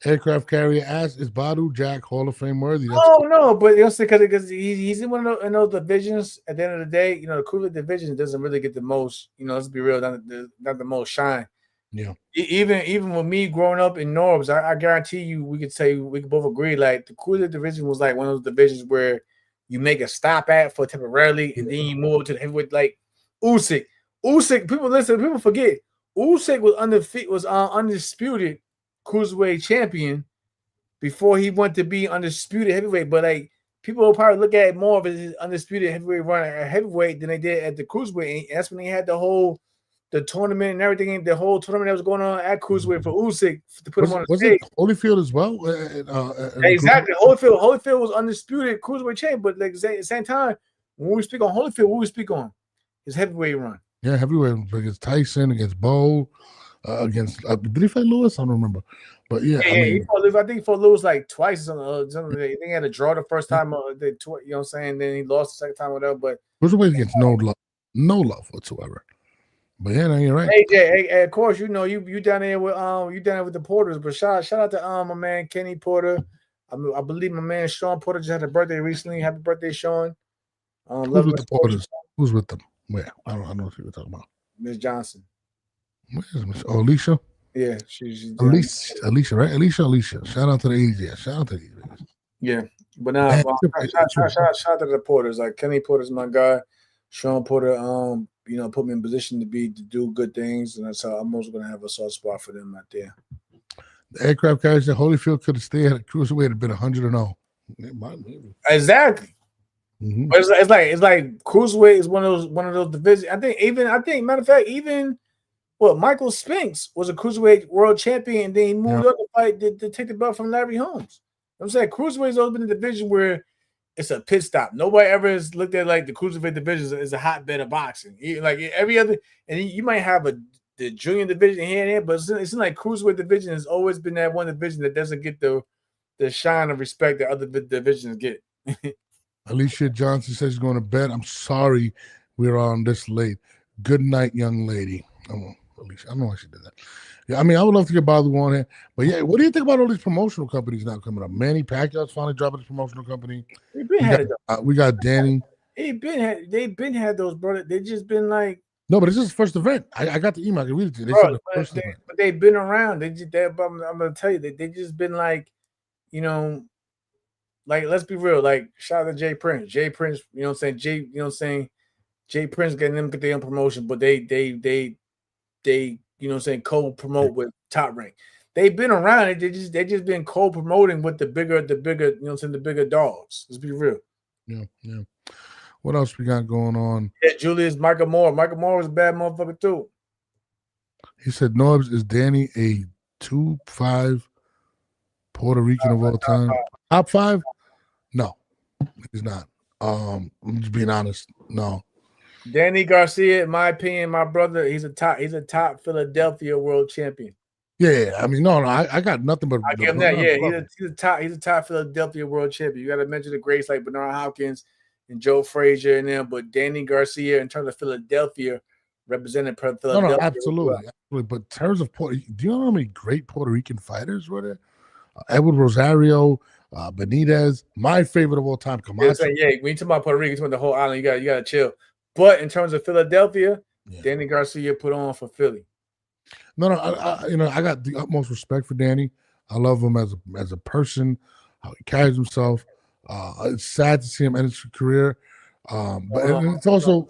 Aircraft carrier asks, is Badu Jack Hall of Fame worthy? No, but you know, because he's in one of those divisions. At the end of the day, you know, the cruiserweight division doesn't really get the most. You know, let's be real, not the most shine. Yeah. Even with me growing up in Norbs, I guarantee you, we could both agree, like the cruiserweight division was like one of those divisions where you make a stop at for temporarily, and then you move to the heavyweight, like Usyk. People forget Usyk was undisputed cruiserweight champion before he went to be undisputed heavyweight. But like people will probably look at it more of his undisputed heavyweight run at heavyweight than they did at the cruiserweight. And that's when they had the tournament and everything, the whole tournament that was going on at cruiserweight for Usyk to put him on the stage. Was it Holyfield as well? Exactly. Holyfield was undisputed cruiserweight champion, but like at the same time, when we speak on Holyfield, what we speak on his heavyweight run. Yeah, heavyweight against Tyson, against Bo, against did he fight Lewis? I don't remember, but yeah, I mean, he fought Lewis. I think he fought Lewis like twice. Something. I think he had a draw the first time. You know what I'm saying? Then he lost the second time, whatever. But cruiserweight against no love whatsoever. But yeah, no, you're right. Hey, of course, you know you down there with the Porters. But shout out to my man Kenny Porter. I believe my man Sean Porter just had a birthday recently. Happy birthday, Sean. Who's with the Porters? Who's with them? Where? I don't know what you're talking about. Miss Johnson. Where is Miss Alicia? Yeah, she's Alicia, right? Alicia. Shout out to the 80s. Yeah, shout out to the 80s. Yeah, but now shout out to the Porters. Like Kenny Porter's my guy. Sean Porter, put me in position to do good things, and that's how I'm also gonna have a soft spot for them out there. The aircraft carrier said Holyfield could have stayed at cruiserweight and been 100-0. Exactly. Mm-hmm. But it's like cruiserweight is one of those divisions. I think matter of fact, Michael Spinks was a cruiserweight world champion, and then he moved up to fight to take the belt from Larry Holmes. I'm saying cruiserweight has always been a division where it's a pit stop. Nobody ever has looked at like the cruiserweight division as a hotbed of boxing. Like every other, and you might have the junior division here and there, but it's like cruiserweight division has always been that one division that doesn't get the shine of respect that other divisions get. Alicia Johnson says she's going to bed. I'm sorry we're on this late. Good night, young lady. Alicia, I don't know why she did that. Yeah, I mean, I would love to get Balu on here. But yeah, what do you think about all these promotional companies now coming up? Manny Pacquiao's finally dropping his promotional company. We got Danny. They've been had those, brother. They just been like. No, but it's his first event. I got the email. I can read it to you. They said the first event. But they've been around. I'm going to tell you, they just been like, like, let's be real. Like, shout out to Jay Prince. Jay Prince, Jay Prince getting them get their own promotion, but they co-promote with Top Rank. They've been around. They just been co-promoting with the bigger, the bigger dogs. Let's be real. Yeah. What else we got going on? Yeah, Julius Michael Moore. Michael Moore was a bad motherfucker too. He said, "Norbs, is Danny a 2-5 Puerto Rican of all time? Top 5? No, he's not. I'm just being honest. No. Danny Garcia, in my opinion, my brother, he's a top Philadelphia world champion. Yeah, I mean, no, I got nothing but. I give him that. Yeah, he's a top Philadelphia world champion. You got to mention the greats like Bernard Hopkins and Joe Frazier and them, but Danny Garcia, in terms of Philadelphia, represented Philadelphia. No, absolutely. But in terms of do you know how many great Puerto Rican fighters were there? Edward Rosario, Benitez, my favorite of all time, Camacho. When you talk about Puerto Rico, you talk about the whole island, you got to chill. But in terms of Philadelphia, Danny Garcia put on for Philly. No, I got the utmost respect for Danny. I love him as a person, how he carries himself. It's sad to see him end his career, but it's also.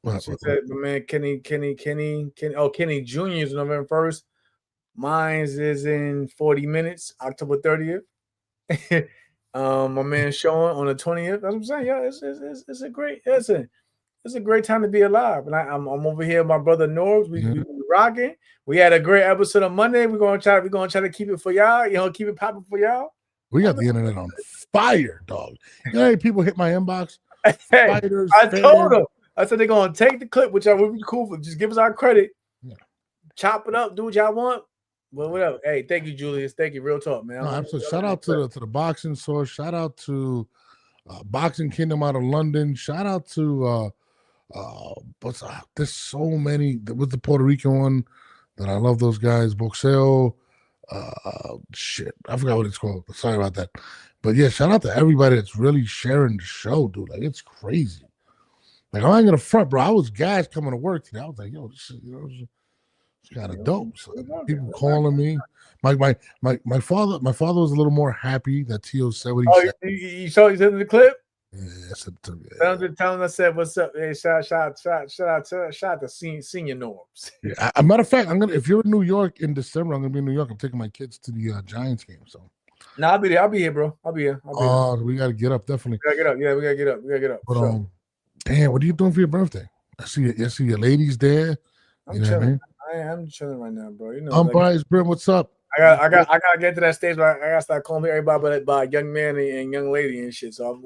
Said, man, Kenny Jr. is November 1st. Mine is in 40 minutes, October 30th. My man Sean on the 20th. That's what I'm saying. Yeah, it's a great time to be alive. And I'm over here, my brother Norbs. We rocking. We had a great episode on Monday. We're gonna try to keep it for y'all. Keep it popping for y'all. We got the internet on fire, dog. You know how many people hit my inbox? Fighters, I told them. I said they're gonna take the clip, which would be cool for. Just give us our credit. Yeah. Chop it up, do what y'all want. Well, whatever. Hey, thank you, Julius. Thank you. Real talk, man. No, absolutely. Shout out to the Boxing Source. Shout out to Boxing Kingdom out of London. Shout out to there's so many with the Puerto Rican one that I love those guys. Boxeo. Shit, I forgot what it's called. Sorry about that. But yeah, shout out to everybody that's really sharing the show, dude. Like, it's crazy. Like, I ain't gonna front, bro. I was gassed coming to work today. I was like, yo, this is, it's kind of dope. So people calling me. My father was a little more happy that Tio said what he said. You saw he's in the clip? Yeah, tell him I said, what's up? Hey, shout out to senior Norbs. Yeah, a matter of fact, if you're in New York in December, I'm gonna be in New York. I'm taking my kids to the Giants game. So no, I'll be there. I'll be here, bro. I'll be here. We gotta get up, definitely. We gotta get up. Yeah, we gotta get up. But damn, what are you doing for your birthday? I see your ladies there. I'm chilling. What I mean? I'm chilling right now, bro. Bryce Brim, what's up? I gotta get to that stage where I gotta start calling everybody by young man and young lady and shit. So I'm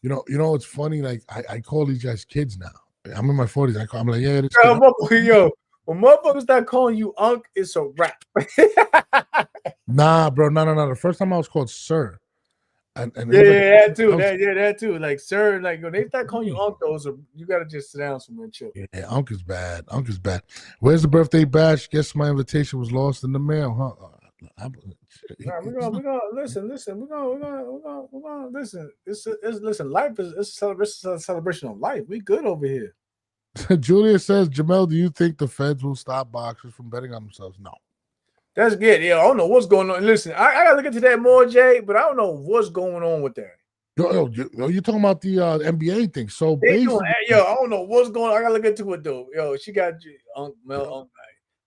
You know, it's funny. Like I call these guys kids now. I'm in my 40s. I'm like, yeah, this when motherfuckers start calling you Unc, it's a wrap. Nah, bro, no. The first time I was called Sir, and that too. Like Sir, like when they start calling you Unc, you gotta just sit down somewhere and chill. Yeah, Unc is bad. Where's the birthday bash? Guess my invitation was lost in the mail, huh? We're gonna listen. We're gonna listen. Listen. Life is a celebration of life. We good over here. Julia says, Jamel, do you think the feds will stop boxers from betting on themselves? No. That's good. Yeah, I don't know what's going on. Listen, I gotta look into that more, Jay, but I don't know what's going on with that. You're talking about the NBA thing. So basically, I don't know what's going on. I gotta look into it though. Yo, she got Mel.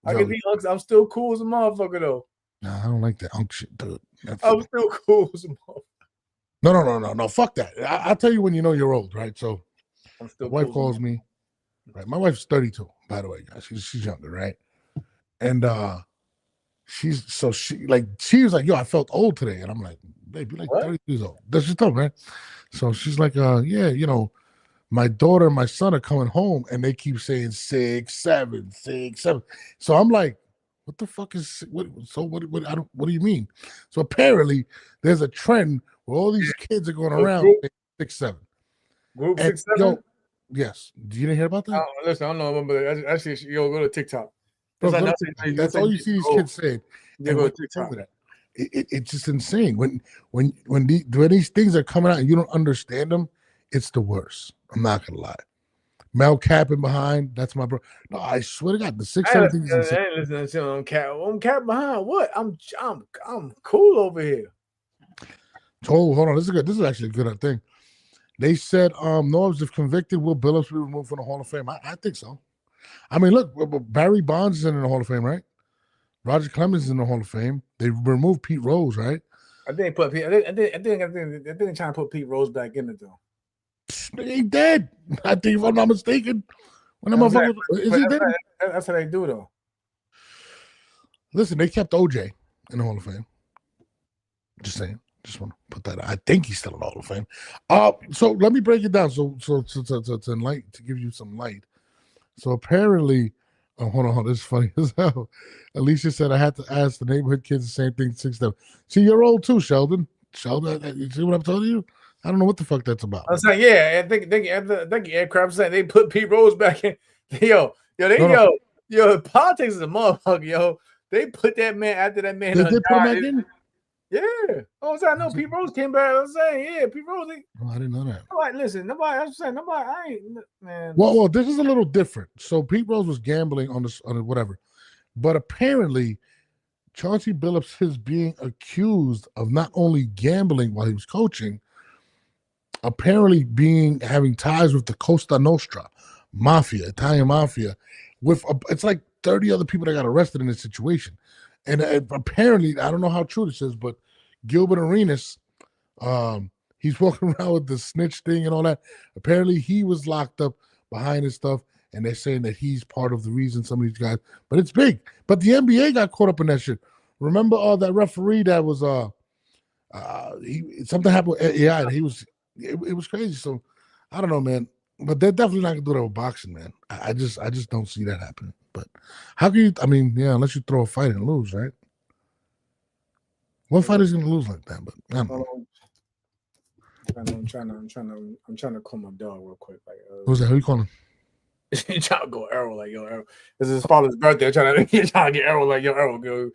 I can be unks. I'm still cool as a motherfucker though. Nah, I don't like that unk shit, dude. I'm still cool as a motherfucker. No. Fuck that. I'll tell you when you know you're old, right? So I'm still my wife calls me. Right, my wife's 32, by the way, guys. She's younger, right? And she was like, yo, I felt old today. And I'm like, babe, you're like 30 years old. That's just told, right? So she's like, yeah, my daughter and my son are coming home and they keep saying 6, 7, 6, 7. So I'm like, what the fuck is what do you mean? So apparently there's a trend where all these kids are going around 6, 7. Group 6, 7? Yo, yes. You didn't hear about that? Listen, I don't know, but actually, go to TikTok. That's all you see these kids saying. Go to TikTok. It's just insane. When these things are coming out and you don't understand them, it's the worst. I'm not gonna lie. Mel capping behind, that's my bro. No, I swear to God, the 6, 7 things. I ain't listening to him cap. I'm cap behind what? I'm cool over here. Oh, hold on. This is actually a good thing. They said Norbs, if convicted, will Billups be removed from the Hall of Fame? I think so. I mean, look, Barry Bonds is in the Hall of Fame, right? Roger Clemens is in the Hall of Fame. They removed Pete Rose, right? I think they're trying to put Pete Rose back in it though. He dead. I think, if I'm not mistaken. Is he dead? That's how they do though. Listen, they kept OJ in the Hall of Fame. Just saying. Just want to put that out. I think he's still in the Hall of Fame. So let me break it down. So to give you some light. So apparently, hold on, this is funny as hell. Alicia said I had to ask the neighborhood kids the same thing. 6, 7. See, you're old too, Sheldon. You see what I'm telling you? I don't know what the fuck that's about. I was like, yeah, I think aircraft saying they put Pete Rose back in. Yo, politics is a motherfucker, yo. They put that man after that man. They did put him back in? Yeah. I know Pete Rose came back. I was saying, yeah, Pete Rose. I didn't know that. I ain't, man. Well, this is a little different. So Pete Rose was gambling on whatever. But apparently, Chauncey Billups is being accused of not only gambling while he was coaching, apparently having ties with the Costa Nostra mafia, Italian mafia, it's like 30 other people that got arrested in this situation. And apparently, I don't know how true this is, but Gilbert Arenas, he's walking around with the snitch thing and all that. Apparently, he was locked up behind his stuff, and they're saying that he's part of the reason some of these guys. But it's big. But the NBA got caught up in that shit. Remember that referee that was something happened? Yeah, he was. It was crazy. So I don't know, man. But they're definitely not gonna do that with boxing, man. I just don't see that happening. But how can you? I mean, yeah, unless you throw a fight and lose, right? What fighter's gonna lose like that? But I don't know. I'm trying to call my dog real quick. Like, who's that? Who you calling? You trying to go Arrow like yo Arrow? This is his father's birthday. Trying to get Arrow like yo Arrow go.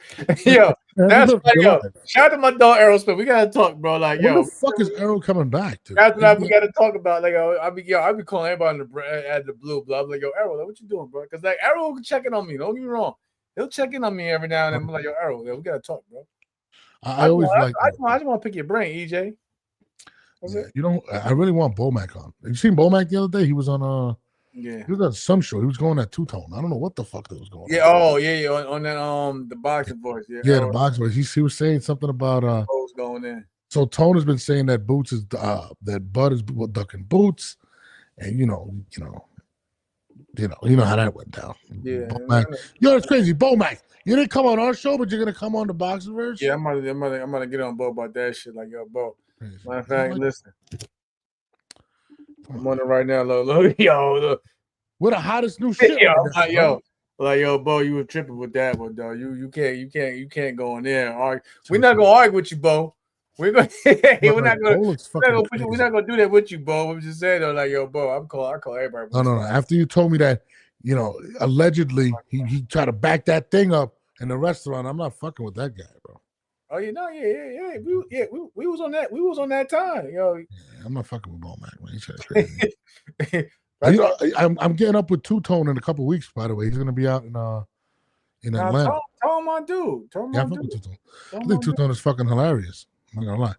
Yo, that's like yo. Shout out to my dog Arrow Smith. We gotta talk, bro. Like yo, when the fuck is Arrow coming back to? After that, we gotta talk about like I be calling everybody at the blue blah. I'm like yo Arrow, like, what you doing, bro? Because like Arrow checking on me. Don't get me wrong. He'll check in on me every now and then. I'm like yo Arrow, we gotta talk, bro. I always like. I just want to pick your brain, EJ. Yeah, I really want Bomac on. You seen Bomac the other day? He was on Yeah, he was at some show. He was going at two-tone. I don't know what the fuck that was going on. Yeah, on that the boxing voice. Yeah, the boxing voice. He was saying something about going in. So Tone has been saying that Boots is that Bud is ducking Boots, and you know how that went down. Yeah, it's crazy. Bomac, you didn't come on our show, but you're gonna come on the boxing verse. Yeah, I'm gonna get on Bo about that shit. Like yo, Bo. Matter of fact, listen. I'm on it right now, look. We're the hottest new shit. Yo, Bo, you were tripping with that one, though. You can't go in there and argue. We're not gonna argue with you, Bo. We're not gonna do that with you, Bo. I'm just saying though, like yo, Bo, I call everybody. No. After you told me that, allegedly he tried to back that thing up in the restaurant. I'm not fucking with that guy, bro. Oh, we was on that. We was on that time, yo. Yeah, I'm not fucking with Bomac, man. He's crazy. I'm getting up with Two Tone in a couple of weeks. By the way, he's gonna be out in Atlanta. Tell him my dude. Tell him Yeah, my I fuck with dude. Two-Tone. I think Two-Tone is fucking hilarious. I'm not gonna lie.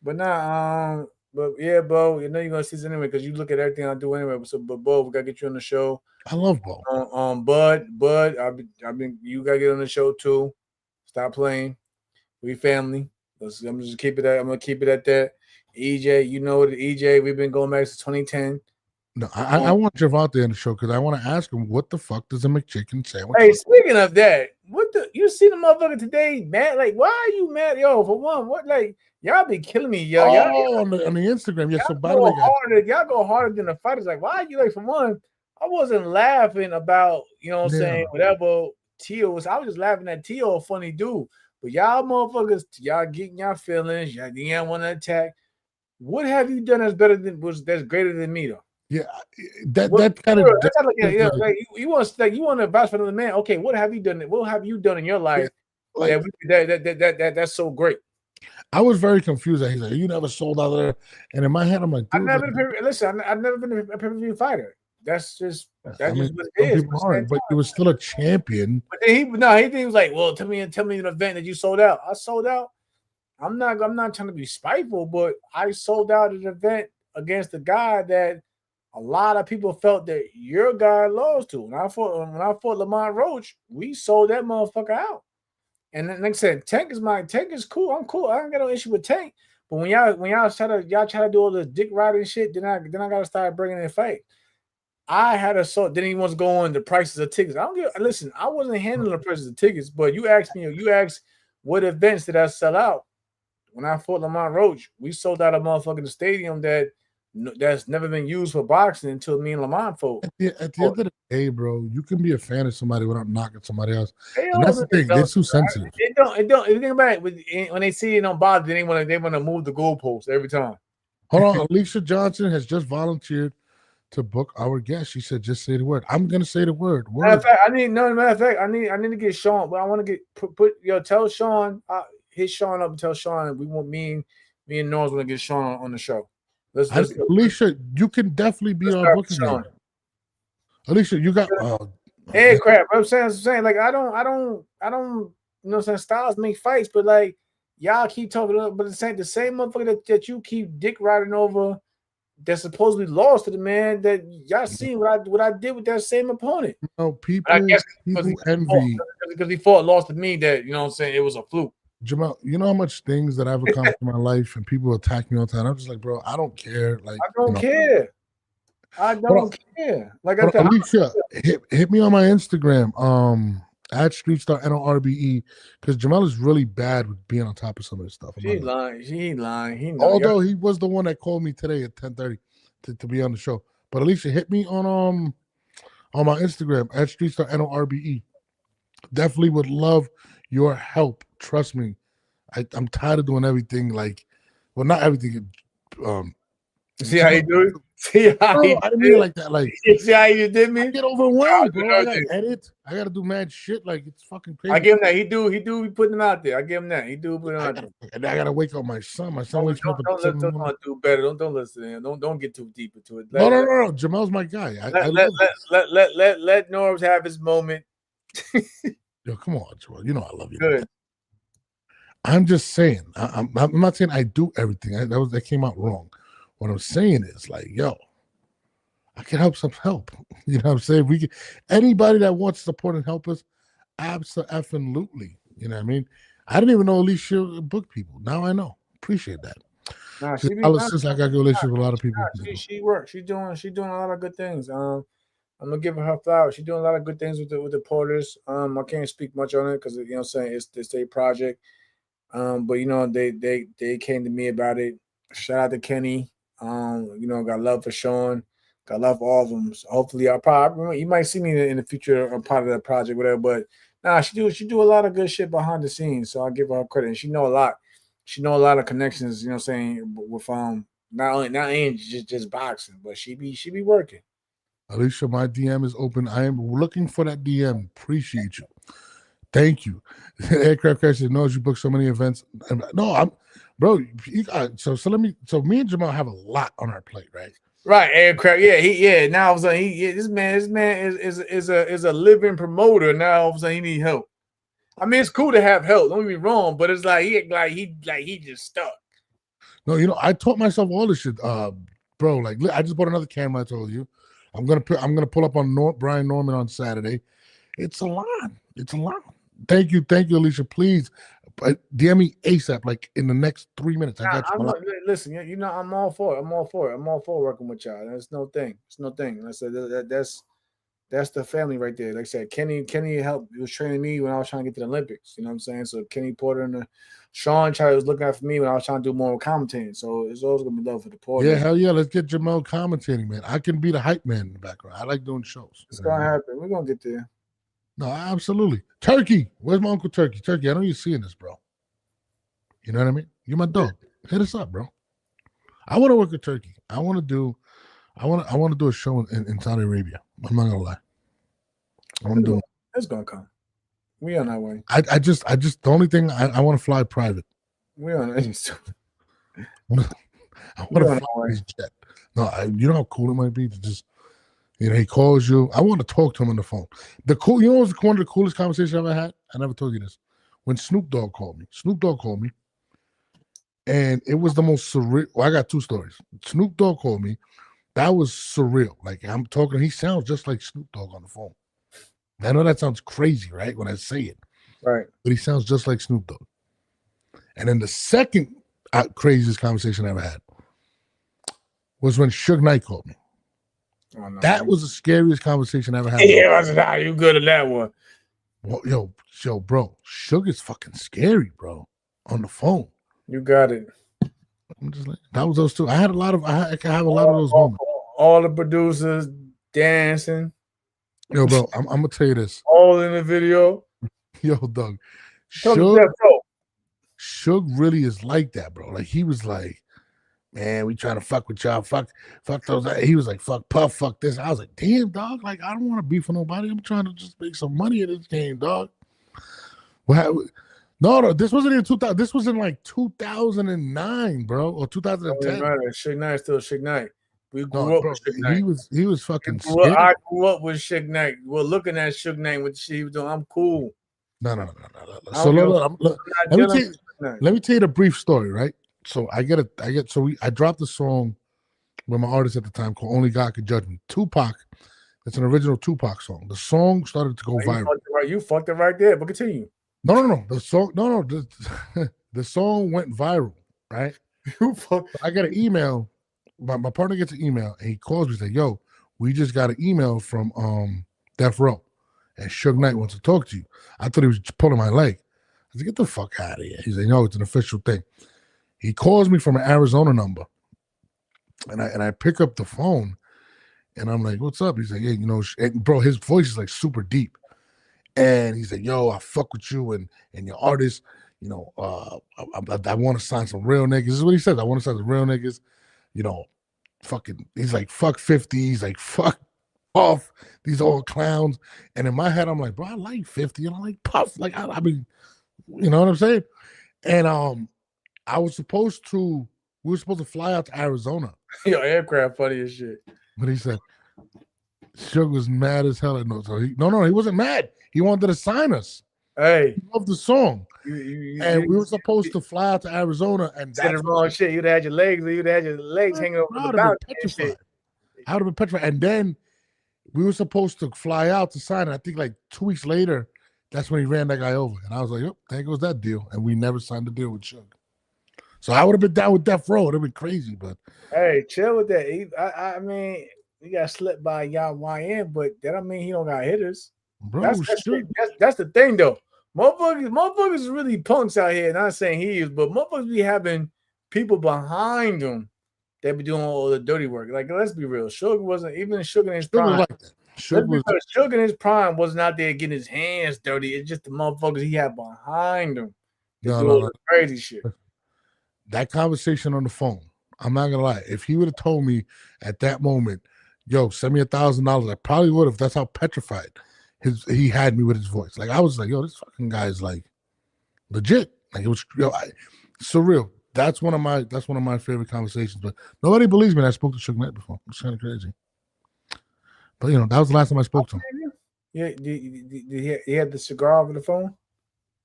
But nah, but yeah, Bo, you know you're gonna see this anyway because you look at everything I do anyway. So, but Bo, we gotta get you on the show. I love Bo. Bud, I've been, you gotta get on the show too. Stop playing. We family. I'm just keep it at. I'm gonna keep it at that. EJ, you know the EJ. We've been going back since 2010. No, I want Javante on the show because I want to ask him what the fuck does a McChicken sandwich. Hey, speaking of that, what the you see the motherfucker today, man? Like, why are you mad, yo? For one, what like y'all be killing me, yo. Oh, on the Instagram, yeah. So by the way, y'all go harder than the fighters. Like, why are you like? For one, I wasn't laughing about you know what I'm saying whatever Tio was. I was just laughing at Tio, a funny dude. But y'all motherfuckers, y'all getting y'all feelings. Y'all want to attack. What have you done that's greater than me though? Yeah, that kind of that's like, yeah, like you want to vouch for another man. Okay, what have you done? What have you done in your life that's so great? I was very confused. He's like, you never sold out there, and in my head, I'm like, dude, I've never been a pay-per-view fighter. That's just what it is. But he was still a champion. But then he was like, well, tell me an event that you sold out. I sold out. I'm not trying to be spiteful, but I sold out an event against a guy that a lot of people felt that your guy lost to. When I fought Lamont Roach, we sold that motherfucker out. And then, like I said, Tank is cool. I'm cool. I don't got no issue with Tank. But when y'all try to do all this dick riding shit, then I gotta start bringing in fight. I had then he wants to go on the prices of tickets. Listen, I wasn't handling the prices of tickets, but you asked what events did I sell out? When I fought Lamont Roach, we sold out a motherfucking stadium that's never been used for boxing until me and Lamont fought. At the end of the day, bro, you can be a fan of somebody without knocking somebody else. And that's the thing; they're too sensitive. It don't. If you think about it, when they see it on bother, they want to move the goalposts every time. Hold on, Alicia Johnson has just volunteered to book our guest. She said, "Just say the word." I'm gonna say the word. Matter of fact, I need to get Sean. But I want to get tell Sean. Hit Sean up and tell Sean we want me and Norris want to get Sean on the show. Let's Alicia, you can definitely be our booking game. Alicia, you got hey crap. I'm saying like I don't you know what I'm saying, styles make fights, but like y'all keep talking about the same motherfucker that you keep dick riding over that supposedly lost to the man that y'all seen what I did with that same opponent. No, people envy because he lost to me that you know what I'm saying it was a fluke. Jamal, you know how much things that I've accomplished in my life and people attack me all the time. I'm just like, bro, I don't care. Like, I don't care. I don't care. Like I said, Alicia, hit me on my Instagram, at StreetStarNORBE, because Jamal is really bad with being on top of some of this stuff. She lying. He Although he was the one that called me today at 10:30 to be on the show. But Alicia, hit me on my Instagram at StreetStarNORBE. Definitely would love your help. Trust me, I'm tired of doing everything not everything. See how you do it? See how I didn't mean it like that. Like, see how you did me? I get overwhelmed, bro. I gotta edit. I gotta do mad shit. Like, it's fucking crazy. I give him that. He do be putting them out there. I give him that. He do put them out there. And I gotta wake up my son. My son wakes up. Don't do better. Don't listen to him. Don't get too deep into it. No. Jamal's my guy. Let Norbs have his moment. Yo, come on, Jamal. You know I love you. Good. I'm just saying. I'm not saying I do everything. That came out wrong. What I'm saying is, like, yo, I can help some help. You know what I'm saying? We can, anybody that wants to support and help us, absolutely. You know what I mean? I didn't even know Alicia booked people. Now I know. Appreciate that. Nah, I got a good relationship with a lot of people. She works. She's doing a lot of good things. I'm gonna give her flowers. She's doing a lot of good things with the Porters. I can't speak much on it because you know what I'm saying it's their project. But you know they came to me about it. Shout out to Kenny. You know, got love for Sean. Got love for all of them. So hopefully, you might see me in the future a part of that project, whatever. But nah, she do a lot of good shit behind the scenes. So I give her credit. And she know a lot. She know a lot of connections. You know, what I'm saying with not only just boxing, but she be working. Alicia, my DM is open. I am looking for that DM. Appreciate you. Thank you. Aircraft Crashes knows you book so many events. No, bro. So me and Jamal have a lot on our plate, right? Right, Aircraft. Yeah. Now all of a sudden, this man is a living promoter. Now all of a sudden he need help. I mean, it's cool to have help. Don't get me wrong, but it's like he just stuck. No, I taught myself all this shit, bro. Like, I just bought another camera. I told you, I'm gonna pull up on Brian Norman on Saturday. It's a lot. It's a lot. Thank you, Alicia. Please DM me ASAP, like in the next 3 minutes. I got you. Listen, I'm all for it. I'm all for working with y'all. That's no thing. It's no thing. I said that's the family right there. Like I said, Kenny helped. He was training me when I was trying to get to the Olympics. You know what I'm saying? So Kenny Porter and Sean was looking out for me when I was trying to do more commentating. So it's always gonna be love for the Porter. Yeah, hell yeah. Let's get Jamel commentating, man. I can be the hype man in the background. I like doing shows. It's gonna happen. We're gonna get there. No, absolutely. Turkey. Where's my Uncle Turkey? Turkey, I know you're seeing this, bro. You know what I mean? You're my dog. Hit us up, bro. I want to work with Turkey. I want to do a show in Saudi Arabia. I'm not gonna lie. It's gonna come. We on our way. I just the only thing I want to fly private. We on our way. I want to fly his jet. No, you know how cool it might be to just, he calls you. I want to talk to him on the phone. You know what's one of the coolest conversations I ever had? I never told you this. When Snoop Dogg called me. And it was the most surreal. Well, I got two stories. Snoop Dogg called me. That was surreal. Like, I'm talking, he sounds just like Snoop Dogg on the phone. I know that sounds crazy, right? When I say it. Right. But he sounds just like Snoop Dogg. And then the second craziest conversation I ever had was when Suge Knight called me. Oh, no, that was the scariest conversation I ever had. Yeah, I said, "How you good at that one?" Well, yo, bro, Suge is fucking scary, bro. On the phone. You got it. I'm just like, that was those two. I have a lot of those moments. All the producers dancing. Yo, bro, I'm gonna tell you this. All in the video. Yo, Doug. Suge really is like that, bro. Like, he was like, man, we trying to fuck with y'all. Fuck those. He was like, fuck Puff, fuck this. I was like, damn, dog. Like, I don't want to beef with nobody. I'm trying to just make some money in this game, dog. No, this wasn't in 2000. This was in like 2009, bro, or 2010. Suge Knight still Suge Knight. We grew up with Suge Knight. He was fucking scary. I grew up with Suge Knight. We're looking at Suge Knight with the shit he was doing. I'm cool. No. So let me tell you the brief story, right? So I dropped a song with my artist at the time called Only God Could Judge Me. Tupac. It's an original Tupac song. The song started to go viral. You fucked it right there, but continue. No. The song, the song went viral, right? I got an email. My partner gets an email, and he calls me and says, "Yo, we just got an email from Death Row, and Suge Knight wants to talk to you." I thought he was pulling my leg. I said, "Get the fuck out of here." He's like, "No, it's an official thing." He calls me from an Arizona number, and I pick up the phone, and I'm like, "What's up?" He's like, "Yeah, and bro, his voice is like super deep." And he's like, "Yo, I fuck with you and your artist. I want to sign some real niggas." This is what he says. I want to sign some real niggas. Fucking. He's like, "Fuck 50." He's like, "Fuck Puff. These old clowns." And in my head, I'm like, "Bro, I like 50 and I like Puff. Like, I mean, you know what I'm saying?" And we were supposed to fly out to Arizona. Yo, aircraft funny as shit. But he said, Suge was mad as hell. He wasn't mad. He wanted to sign us. Hey, he loved the song. We were supposed to fly out to Arizona, and that's the wrong shit. You'd have had your legs hanging over the balcony. I would have been petrified. And then we were supposed to fly out to sign it. I think like 2 weeks later, that's when he ran that guy over. And I was like, "Yep, there goes that deal." And we never signed the deal with Suge. So I would have been down with Death Row. It would have been crazy, but hey, chill with that. I mean, he got slipped by YN, but that don't mean he don't got hitters. Bro, that's the thing though. Motherfuckers is really punks out here. Not saying he is, but motherfuckers be having people behind them that be doing all the dirty work. Like, let's be real. Suge wasn't even Suge in his prime. Like that. Suge in his prime wasn't out there getting his hands dirty. It's just the motherfuckers he had behind him. No. Crazy shit. That conversation on the phone, I'm not gonna lie. If he would have told me at that moment, "Yo, send me $1,000," I probably would have. That's how petrified he had me with his voice. Like, I was like, "Yo, this fucking guy is like legit." Like, it was surreal. That's one of my favorite conversations. But nobody believes me that I spoke to Suge Knight before. It's kind of crazy. But that was the last time I spoke to him. Yeah, he had the cigar over the phone.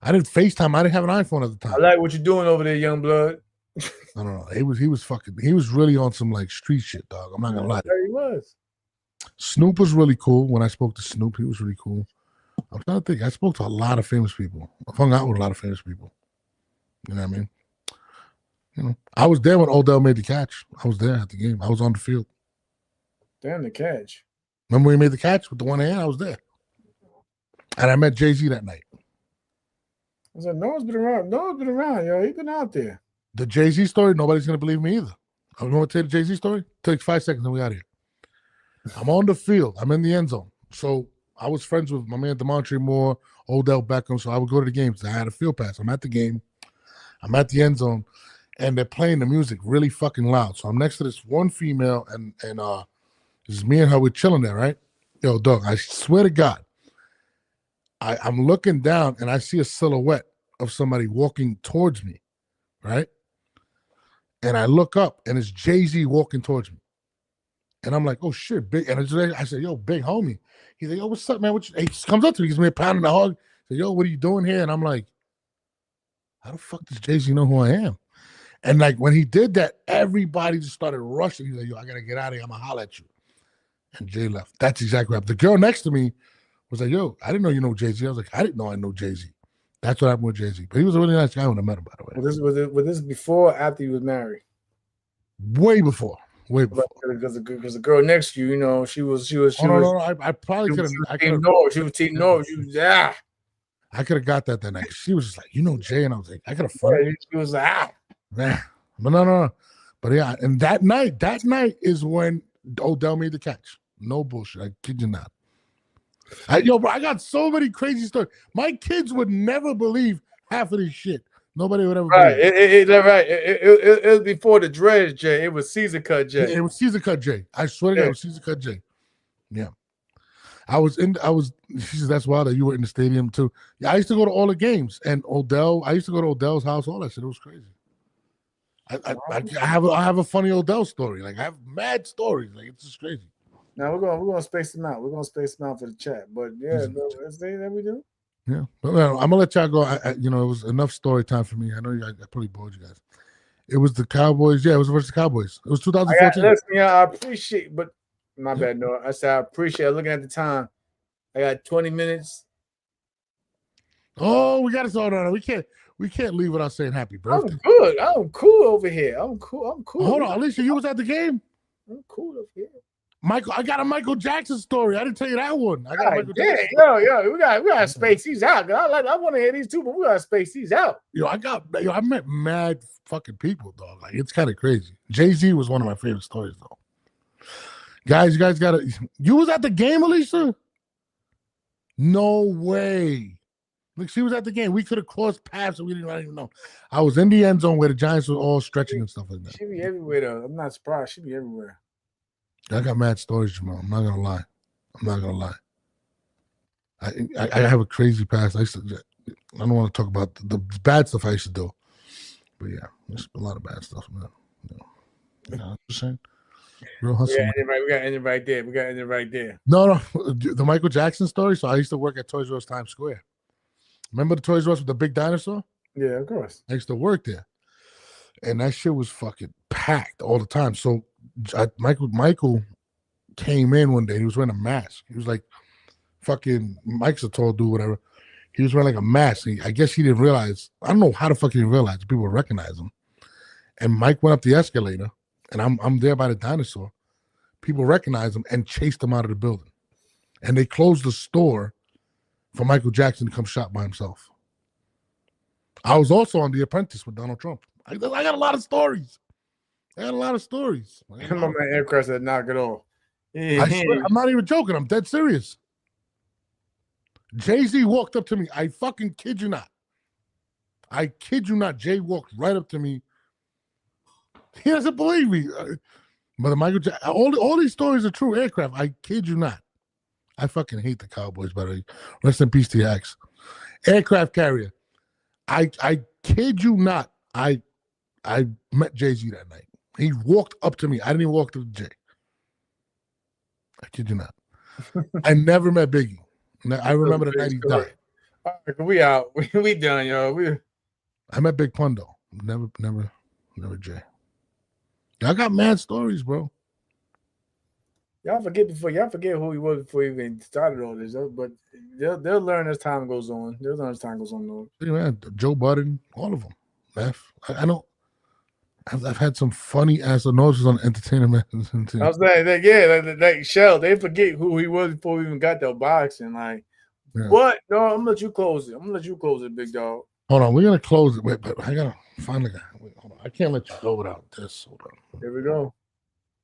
I didn't FaceTime. I didn't have an iPhone at the time. I like what you're doing over there, young blood. I don't know. He was really on some like street shit, dog. I'm not gonna lie. He was. Snoop was really cool. When I spoke to Snoop, he was really cool. I'm trying to think. I spoke to a lot of famous people. I hung out with a lot of famous people. You know what I mean? You know, I was there when Odell made the catch. I was there at the game. I was on the field. Damn, the catch. Remember when he made the catch with the one hand? I was there. And I met Jay-Z that night. I was like, Noah's been around. Noah's been around, yo. He's been out there. The Jay-Z story, nobody's going to believe me either. I'm going to tell you the Jay-Z story. Take 5 seconds and we out of here. I'm on the field. I'm in the end zone. So I was friends with my man DeMontre Moore, Odell Beckham. So I would go to the games. I had a field pass. I'm at the game. I'm at the end zone. And they're playing the music really fucking loud. So I'm next to this one female, and this is me and her. We're chilling there, right? Yo, dog, I swear to God, I'm looking down and I see a silhouette of somebody walking towards me, right? And I look up and it's Jay-Z walking towards me. And I'm like, oh shit, big. And I said, yo, big homie. He's like, yo, what's up, man? He just comes up to me, gives me a pound and a hug. He said, yo, what are you doing here? And I'm like, how the fuck does Jay-Z know who I am? And like when he did that, everybody just started rushing. He's like, yo, I gotta get out of here. I'm gonna holler at you. And Jay left. That's exactly what happened. The girl next to me was like, yo, I didn't know you know Jay-Z. I was like, I didn't know I know Jay-Z. That's what happened with Jay-Z. But he was a really nice guy when I met him, by the way. Was this before or after you was married? Way before. Way before. Because the girl next to you, you know, she was. No. I probably could have. She was Team North. She was I could have got that night. She was just like, you know, Jay, and I was like, I could have fun. She was like, Man, but no. But yeah, and that night is when Odell made the catch. No bullshit. I kid you not. Bro, I got so many crazy stories. My kids would never believe half of this shit. Nobody would ever believe it. It was before the dreads, Jay. It was Caesar cut, Jay. It was Caesar cut, Jay. I swear to God, it was Caesar cut, Jay. Yeah. She says, that's wild that you were in the stadium too. Yeah, I used to go to all the games. And I used to go to Odell's house, all that shit. It was crazy. I have a funny Odell story. Like I have mad stories. Like it's just crazy. Now we're gonna space them out. We're gonna space them out for the chat. But yeah, that's that we do. Yeah, but I'm gonna let y'all go. It was enough story time for me. I know I probably bored you guys. It was the Cowboys. Yeah, it was versus the Cowboys. It was 2014. Listen, I appreciate, but my bad. No, I said I appreciate. Looking at the time, I got 20 minutes. Oh, we got to start on. We can't leave without saying happy birthday. I'm good. I'm cool over here. I'm cool. Hold on, Alicia, you was at the game? I'm cool over here. Michael, I got a Michael Jackson story. I didn't tell you that one. I got Michael Jackson. Yo, we got to space these out. I want to hear these too, but we got to space these out. I met mad fucking people, dog. Like it's kind of crazy. Jay-Z was one of my favorite stories, though. Guys, you guys got to. You was at the game, Alicia? No way. Like she was at the game. We could have crossed paths and we didn't even know. I was in the end zone where the Giants were all stretching and stuff like that. She be everywhere though. I'm not surprised. She be everywhere. I got mad stories, Jamal. I'm not gonna lie. I have a crazy past. I don't want to talk about the bad stuff I used to do, but yeah, there's a lot of bad stuff, man. You know what I'm saying? Real hustle. We got it right there. No, the Michael Jackson story. So I used to work at Toys R Us Times Square. Remember the Toys R Us with the big dinosaur? Yeah, of course. I used to work there, and that shit was fucking packed all the time. So Michael came in one day. He was wearing a mask. He was like, fucking, Mike's a tall dude, whatever. He was wearing like a mask. I guess he didn't realize. I don't know how the fuck he didn't realize people would recognize him. And Mike went up the escalator, and I'm there by the dinosaur. People recognized him and chased him out of the building. And they closed the store for Michael Jackson to come shop by himself. I was also on The Apprentice with Donald Trump. I got a lot of stories. I'm on my aircraft said knock it off. I'm not even joking. I'm dead serious. Jay-Z walked up to me. I fucking kid you not. I kid you not. Jay walked right up to me. He doesn't believe me. But Michael Jackson, all these stories are true. Aircraft. I kid you not. I fucking hate the Cowboys, by the way. Rest in peace to the Axe. Aircraft carrier. I kid you not. I met Jay-Z that night. He walked up to me. I didn't even walk to Jay. I kid you not. I never met Biggie. I remember the night he died. All right, we out. We done, yo. I met Big Pun though. Never Jay. I got mad stories, bro. Y'all forget who he was before he even started all this, but they'll learn as time goes on. They'll learn as time goes on. Though. Yeah, man, Joe Budden, all of them. I don't. I've had some funny ass notices on entertainment. I was saying, like Shell, they forget who he was before we even got that boxing. Like, what? No, I'm gonna let you close it. Big dog. Hold on, we're gonna close it. Wait, but I gotta find the guy. Wait, hold on. I can't let you go without this. Hold on. Here we go.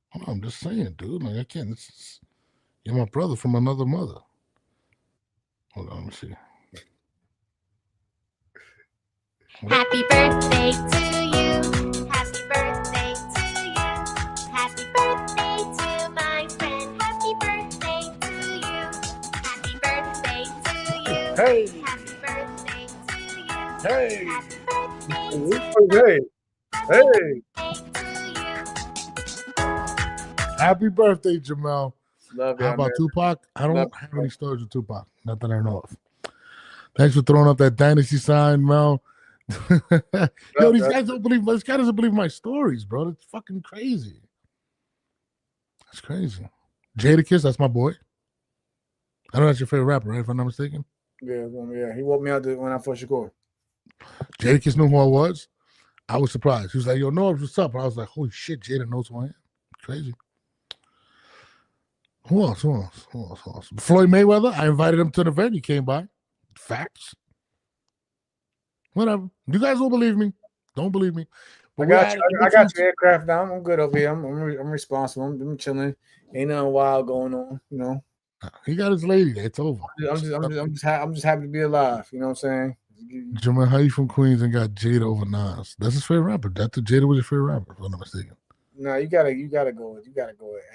Hold on, I'm just saying, dude. Like I can't. You're my brother from another mother. Hold on, let me see. Happy birthday to you. Happy birthday to you. Happy birthday to my friend. Happy birthday to you. Happy birthday to you. Hey. Happy birthday to you. Hey. Happy Happy birthday, Jamel. Love you. How about Tupac? I don't have any stories with Tupac. Not that I know of. Thanks for throwing up that dynasty sign, Mel. Yo, these guys don't believe. This guy doesn't believe my stories, bro. That's fucking crazy. That's crazy. Jadakiss, that's my boy. I know that's your favorite rapper, right? If I'm not mistaken. Yeah. He woke me out when I first scored. Jadakiss knew who I was. I was surprised. He was like, "Yo, Norbs, what's up?" And I was like, "Holy shit, Jada knows who I am." Crazy. Who else? Floyd Mayweather. I invited him to an event. He came by. Facts. Whatever. You guys don't believe me. Don't believe me. But I got your aircraft down. I'm good over here. I'm responsible. I'm chilling. Ain't nothing wild going on. You know. He got his lady. It's over. I'm just happy to be alive. You know what I'm saying? Jamal, how you from Queens and got Jada over Nas? That's his favorite rapper. That's Jada was your favorite rapper, if I'm not mistaken. No, you gotta go with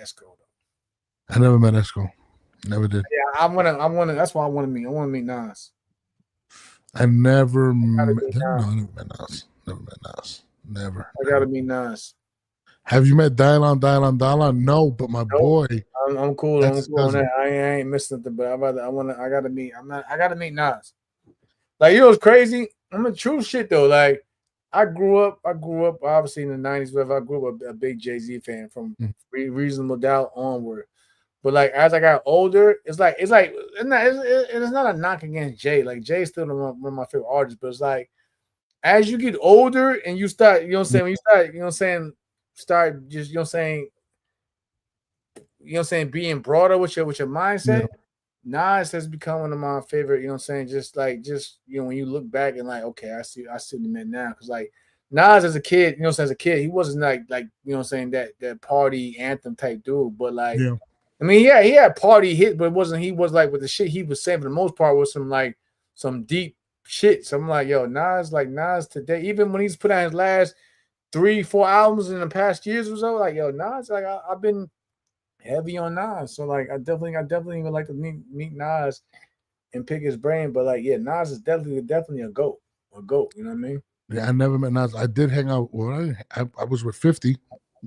Esco. I never met Esco. Never did. Yeah, I wanna. That's why I want to meet. I want to meet Nas. I never met Nas. Never. I gotta meet Nas. Have you met Dylan? No, but my boy. I'm cool. I'm cool on that. I ain't missing nothing, but I gotta meet. I gotta meet Nas. Like, you know what's crazy? I'm a true shit though. Like, I grew up obviously in the 90s, whatever. I grew up a big Jay-Z fan from Reasonable Doubt onward. But like as I got older, it's not a knock against Jay. Like, Jay's still one of my favorite artists, but it's like as you get older and you start, you know what I'm saying, when you start, you know what I'm saying, start just, you know what I'm saying, being broader with your mindset. Yeah. Nas has become one of my favorite, you know what I'm saying, just you know, when you look back and like, okay, I see what he meant now. Because like Nas as a kid, you know, as a kid, he wasn't like you know what I'm saying, that party anthem type dude. But like, yeah. I mean, yeah, he had party hits, but he was like with the shit he was saying for the most part was some deep shit. So I'm like, yo, Nas today, even when he's put out his last 3-4 albums in the past years or so, like, yo, Nas, like I've been heavy on Nas, so like I definitely would like to meet Nas and pick his brain. But like, yeah, Nas is definitely a goat. You know what I mean? Yeah, I never met Nas. I did hang out. Well, I was with 50.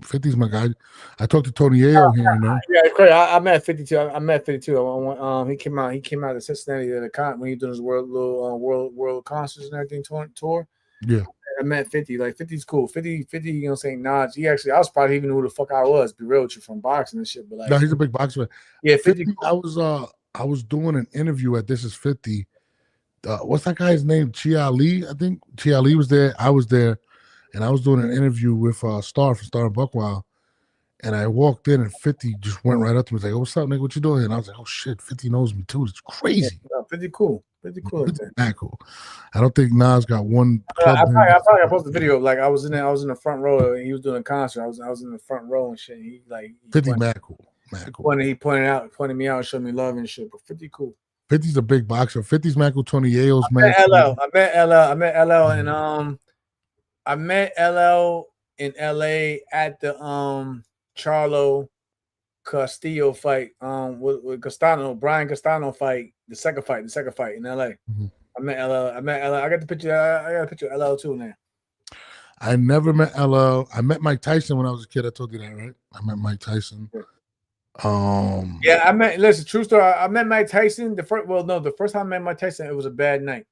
50's my guy. I talked to Tony Ayo here and there. Yeah, it's crazy. I met 52. I met 52. He came out to Cincinnati at a con when he doing his world concerts and everything tour. Yeah. I met 50. Like 50's cool. 50, you know what I'm saying? Nas. I was probably even knew who the fuck I was, be real with you, from boxing and shit. But like, no, he's a big boxer. Yeah, 50 cool. I was doing an interview at This Is 50. What's that guy's name? Chia Lee, I think. Chia Lee was there. I was there, and I was doing an interview with Star from Star and Buckwild. And I walked in, and 50 just went right up to me. He's like, "Oh, what's up, nigga? What you doing?" And I was like, "Oh shit, 50 knows me too. It's crazy." Yeah, 50 cool. 50 cool. That cool. I don't think Nas got one. I probably posted the video. Like I was in the front row, and he was doing a concert. I was in the front row and shit. He 50 mad cool. He pointed me out, and showed me love and shit. But 50 cool. 50's a big boxer. 50's mad cool. Tony Ayo's mad cool. I met LL, and I met LL in LA at the Charlo Castillo fight, with Brian Castano fight, the second fight in LA. Mm-hmm. I met LL. I got the picture. I got a picture of LL too now. I never met LL. I met Mike Tyson when I was a kid. I told you that, right? I met Mike Tyson. Yeah. Yeah, listen, true story. I met Mike Tyson. The first time I met Mike Tyson, it was a bad night.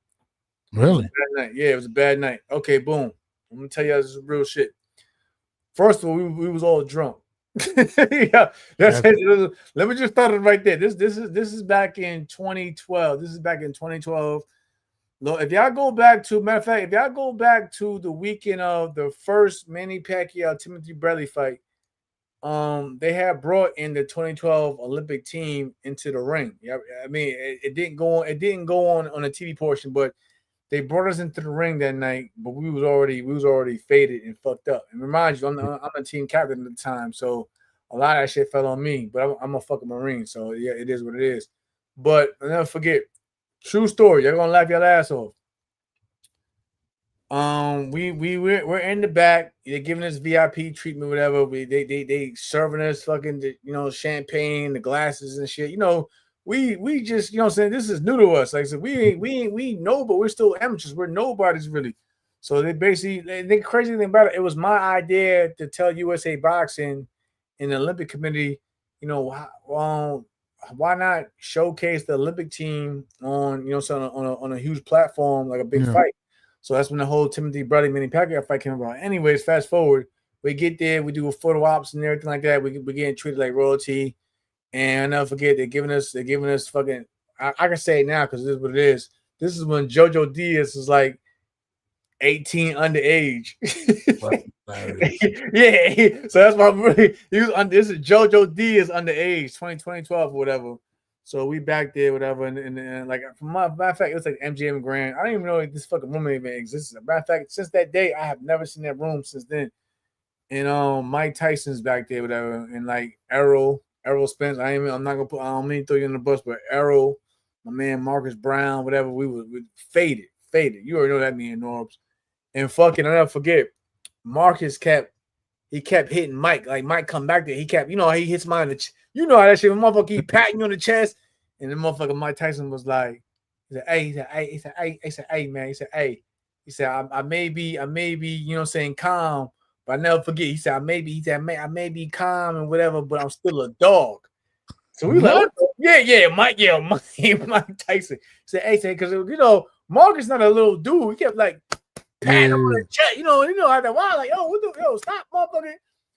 Really? Bad night. Yeah, it was a bad night. Okay, boom. I'm gonna tell you this is real shit. First of all, we was all drunk. Yeah, let me just start it right there. This is back in 2012. This is back in 2012. Look, if y'all go back to the weekend of the first Manny Pacquiao Timothy Bradley fight, they had brought in the 2012 Olympic team into the ring. Yeah, I mean, it didn't go on the TV portion, but they brought us into the ring that night. But we was already faded and fucked up. And remind you, I'm the team captain at the time, so a lot of that shit fell on me. But I'm a fucking Marine, so yeah, it is what it is. But I'll never forget. True story. You're gonna laugh your ass off. We're in the back. They're giving us VIP treatment, whatever. They serving us fucking champagne, the glasses and shit. We just what I'm saying, this is new to us. Like I said, we know, but we're still amateurs. We're nobodies really. So they basically the crazy thing about it was my idea to tell USA Boxing and the Olympic Committee, why not showcase the Olympic team on a huge platform like a big fight. So that's when the whole Timothy Bradley Manny Pacquiao fight came about. Anyways, fast forward, we get there, we do a photo ops and everything like that. We're getting treated like royalty, and I'll never forget they're giving us fucking. I can say it now because this is what it is. This is when JoJo Diaz was like 18 underage. Yeah, so that's why he was. This is JoJo Diaz underage, 2012 or whatever. So we back there, whatever, and like for matter of fact, it was like MGM Grand. I don't even know if this fucking room even exists. Matter of fact, since that day, I have never seen that room since then. And Mike Tyson's back there, whatever, and like Errol Spence. I don't mean to throw you in the bus, but Errol, my man Marcus Brown, whatever, we faded. You already know that, me and Norbs. And fucking, I'll never forget, Marcus kept hitting Mike. Like Mike come back there, he kept, he hits mine. You know how that shit, motherfucker keep patting you on the chest. And the motherfucker Mike Tyson was like, he said, hey, man. He said, I may be, saying calm, but I never forget. He said, I may be calm and whatever, but I'm still a dog. So we like, Mike Tyson. He said, hey, because Marcus not a little dude. He kept like patting him on the chest, after a while, like, stop, motherfucker.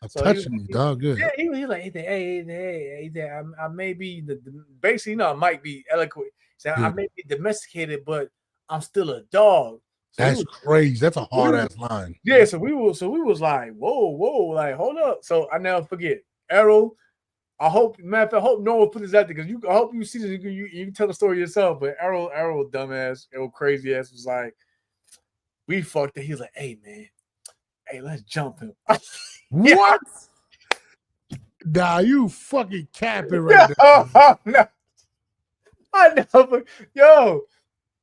So touching me, dog. Good. Yeah, he was like, hey, I may be basically, I might be eloquent. So I may be domesticated, but I'm still a dog. So that's crazy. That's a hard ass line. Yeah, so we was like, whoa, like, hold up. So I never forget, Errol. I hope no one put this out there because I hope you see this. You can tell the story yourself. But Errol, dumbass, Errol, crazy ass was like, we fucked it. He was like, hey man, let's jump him. What? Nah, you fucking capping right now. No. I know, yo,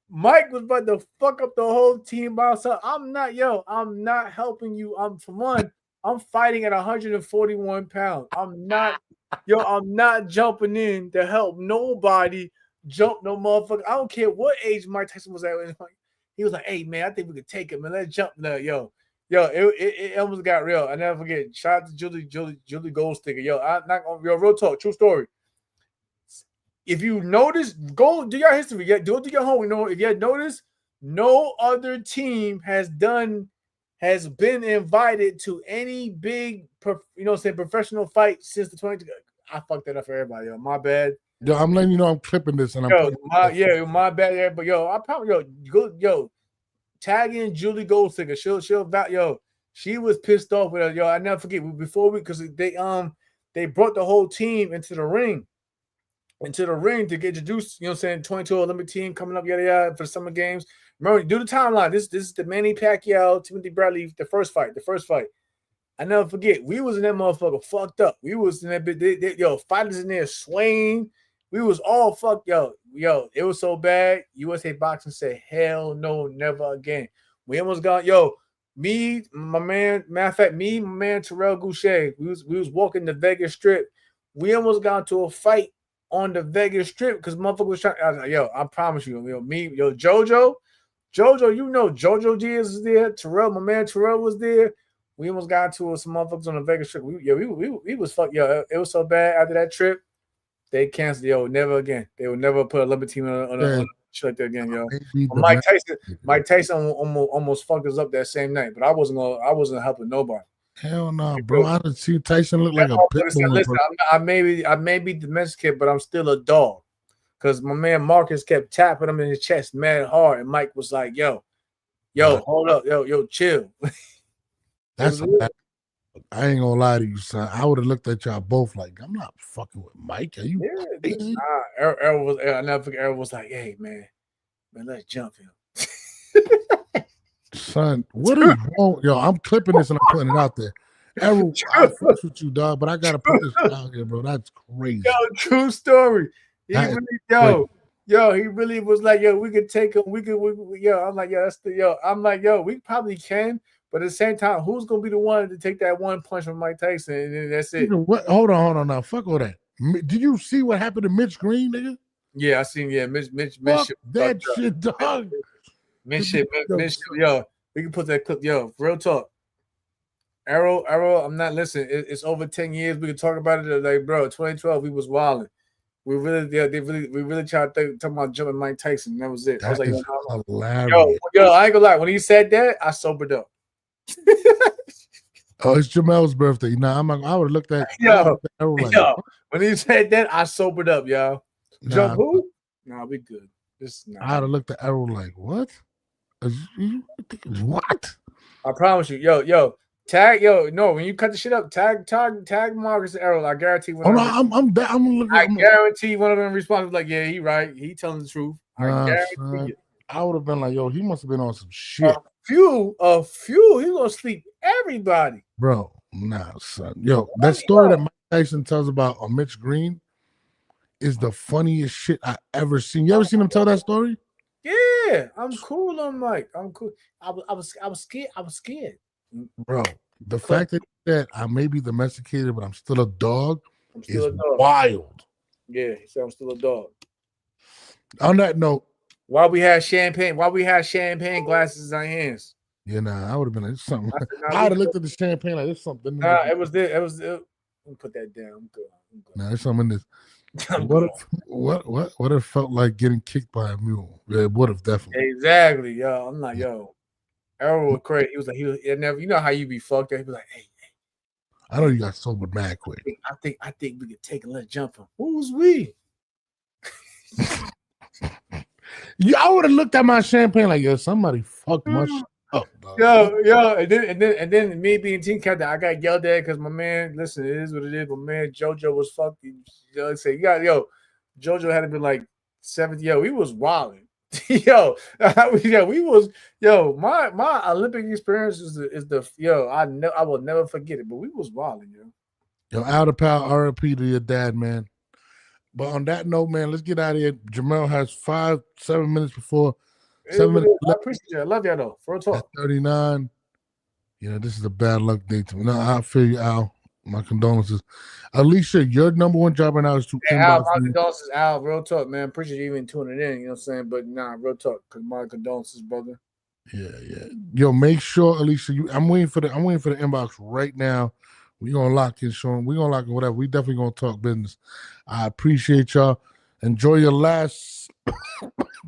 Mike was about to fuck up the whole team by himself. I'm not helping you. I'm fighting at 141 pounds. I'm not jumping in to help nobody jump no motherfucker. I don't care what age Mike Tyson was at. He was like, hey man, I think we could take him and let's jump now, yo. It almost got real. I never forget. Shout out to Julie Goldsticker. Real talk, true story. If you notice, go do your history. Do your homework. If you had noticed, no other team has been invited to any big, professional fight since the 20. I fucked that up for everybody. Yo, my bad. Yo, I'm letting you know I'm clipping this, and my bad. Yeah, but I probably tag in Julie Goldsticker. She was pissed off with her. I never forget because they brought the whole team into the ring to get introduced. 22 Olympic team coming up, yada yada, for the summer games. Remember, do the timeline. This is the Manny Pacquiao, Timothy Bradley, the first fight. I never forget. We was in that motherfucker fucked up. We was in that bit. Fighters in there swaying. We was all fucked. Yo, it was so bad. USA Boxing said, hell no, never again. We almost got, my man Terrell Goucher, we was walking the Vegas Strip. We almost got into a fight on the Vegas Strip because motherfucker was trying. I was like, I promise you, JoJo, JoJo Diaz was there. Terrell, my man Terrell was there. We almost got into some motherfuckers on the Vegas trip. We was fucked. Yo, it was so bad after that trip. They canceled. Yo, never again. They would never put a Olympic team on a shit like that again. Yo, Mike Tyson almost fucked us up that same night. But I wasn't helping nobody. Hell no, bro. I didn't see Tyson look like a pit bull. Listen, I may be domesticated, but I'm still a dog. Because my man Marcus kept tapping him in his chest mad hard, and Mike was like, "Yo, hold up, yo, chill." That's I ain't gonna lie to you, son. I would have looked at y'all both like, I'm not fucking with Mike. Are you crazy? Errol was. I never forget. Errol was like, "Hey, man, let's jump him." Son, what is wrong? Yo, I'm clipping this and I'm putting it out there. Errol, I fucks with you, dog, but I gotta put this out here, bro. That's crazy. Yo, true story. He really was like, yo, we could take him. I'm like, yo, I'm like, yo, we probably can, but at the same time, who's gonna be the one to take that one punch from Mike Tyson and then that's it? Hold on now. Fuck all that. Did you see what happened to Mitch Green, nigga? Yeah, I seen. Yeah, Mitch. That shit, dog. Mitch, yo, we can put that clip. Yo, real talk. Errol, I'm not listening. It's over 10 years. We can talk about it. Like, bro, 2012, we was wilding. We really tried to talk about jumping Mike Tyson. That was it. That I was like, hilarious. Yo, I ain't gonna lie. When he said that, I sobered up. Oh, it's Jamel's birthday. Nah, I would have looked at when he said that, I sobered up, y'all. Jump who? Nah, we good. I would have looked at Errol like, what? What? I promise you, yo. Tag, when you cut the shit up, tag Marcus and Errol. I guarantee one I'm guarantee one of them responds like, yeah, he right. He telling the truth. I guarantee it. I would have been like, yo, he must have been on some shit. A few, he gonna sleep everybody. Bro, nah, son. Yo, that story that Mike Tyson tells about Mitch Green is the funniest shit I ever seen. You ever seen him tell that story? Yeah, I'm cool on Mike. I'm cool. I was scared. Bro, the fact that I may be domesticated, but I'm still a dog is wild. Yeah, he said I'm still a dog. On that note, while we had champagne glasses in our hands. Yeah, I would have been like something. I would have looked at the champagne like there's something. Nah, it was there. Let me put that down. I'm good. Nah, there's something in this. What if felt like getting kicked by a mule? It would have definitely. Exactly, yo. I'm like, yo. Errol was crazy. He was like, he never. You know how you be fucked up. He was like, hey. I know you got sobered mad quick. I think we could take a little jump him. Who's we? I would have looked at my champagne like, yo, somebody fucked my shit up, bro. Yo, and then me being team captain, I got yelled at because my man. Listen, it is what it is. My man JoJo was fucking. Say JoJo had to be like 70. Yo, he was wilding. We was my Olympic experience is the I will never forget it. But we was wilding, yo. Out of power, RIP to your dad, man. But on that note, man, let's get out of here. Jamel has 7 minutes before. 7 minutes. I appreciate you. I love y'all though. For a talk. 39. This is a bad luck day to me. No, I feel you, Al. My condolences. Alicia, your number one job right now is to Al, my condolences, Al. Real talk, man. Appreciate you even tuning in. You know what I'm saying? But nah, real talk. Cause my condolences, brother. Yeah. Yo, make sure, Alicia. I'm waiting for the inbox right now. We're gonna lock in, Sean. We're gonna lock in whatever. We definitely gonna talk business. I appreciate y'all. Enjoy your last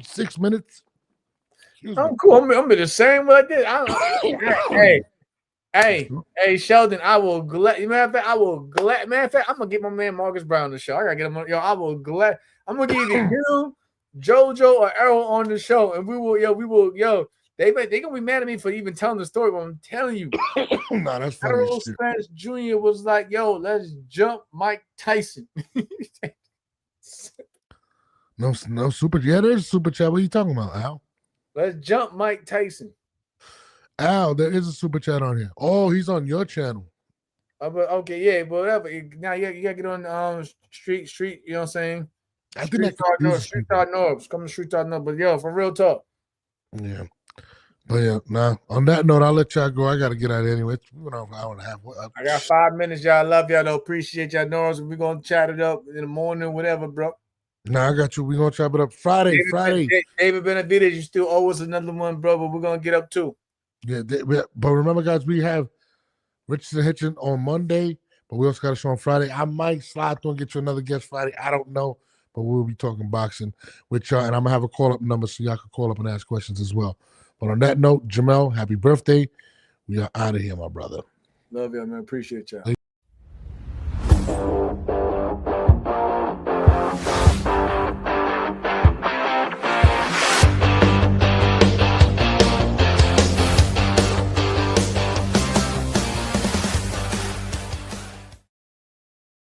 6 minutes. I'm cool. I'm the same way I did. Hey, Sheldon, I will matter of fact, I'm gonna get my man Marcus Brown on the show. I gotta get him on. I'm gonna get either him, JoJo, or Errol on the show, and we will. They gonna be mad at me for even telling the story, but I'm telling you, nah, that's funny. Errol Spence Jr. was like, "Yo, let's jump Mike Tyson." No super. Yeah, there's super chat. What are you talking about, Al? Let's jump Mike Tyson. Al, there is a super chat on here. Oh, he's on your channel. But okay, yeah, but whatever. Now you gotta get on street. You know what I'm saying? I think Street Thought Norbs. Come to Street Thought Norbs. But yo, for real talk. Yeah. But yeah, nah. On that note, I'll let y'all go. I gotta get out anyway. We went on for an hour and a half. I got 5 minutes, y'all. Love y'all though. Appreciate y'all, Norris. We're gonna chat it up in the morning, whatever, bro. Nah, I got you. We're gonna chop it up Friday. David Benavidez, you still owe us another one, bro, but we're gonna get up too. Yeah, but remember, guys, we have Richardson Hitchin on Monday, but we also got a show on Friday. I might slide through and get you another guest Friday. I don't know, but we'll be talking boxing with y'all, and I'm going to have a call-up number so y'all can call up and ask questions as well. But on that note, Jamel, happy birthday. We are out of here, my brother. Love y'all, man. Appreciate y'all.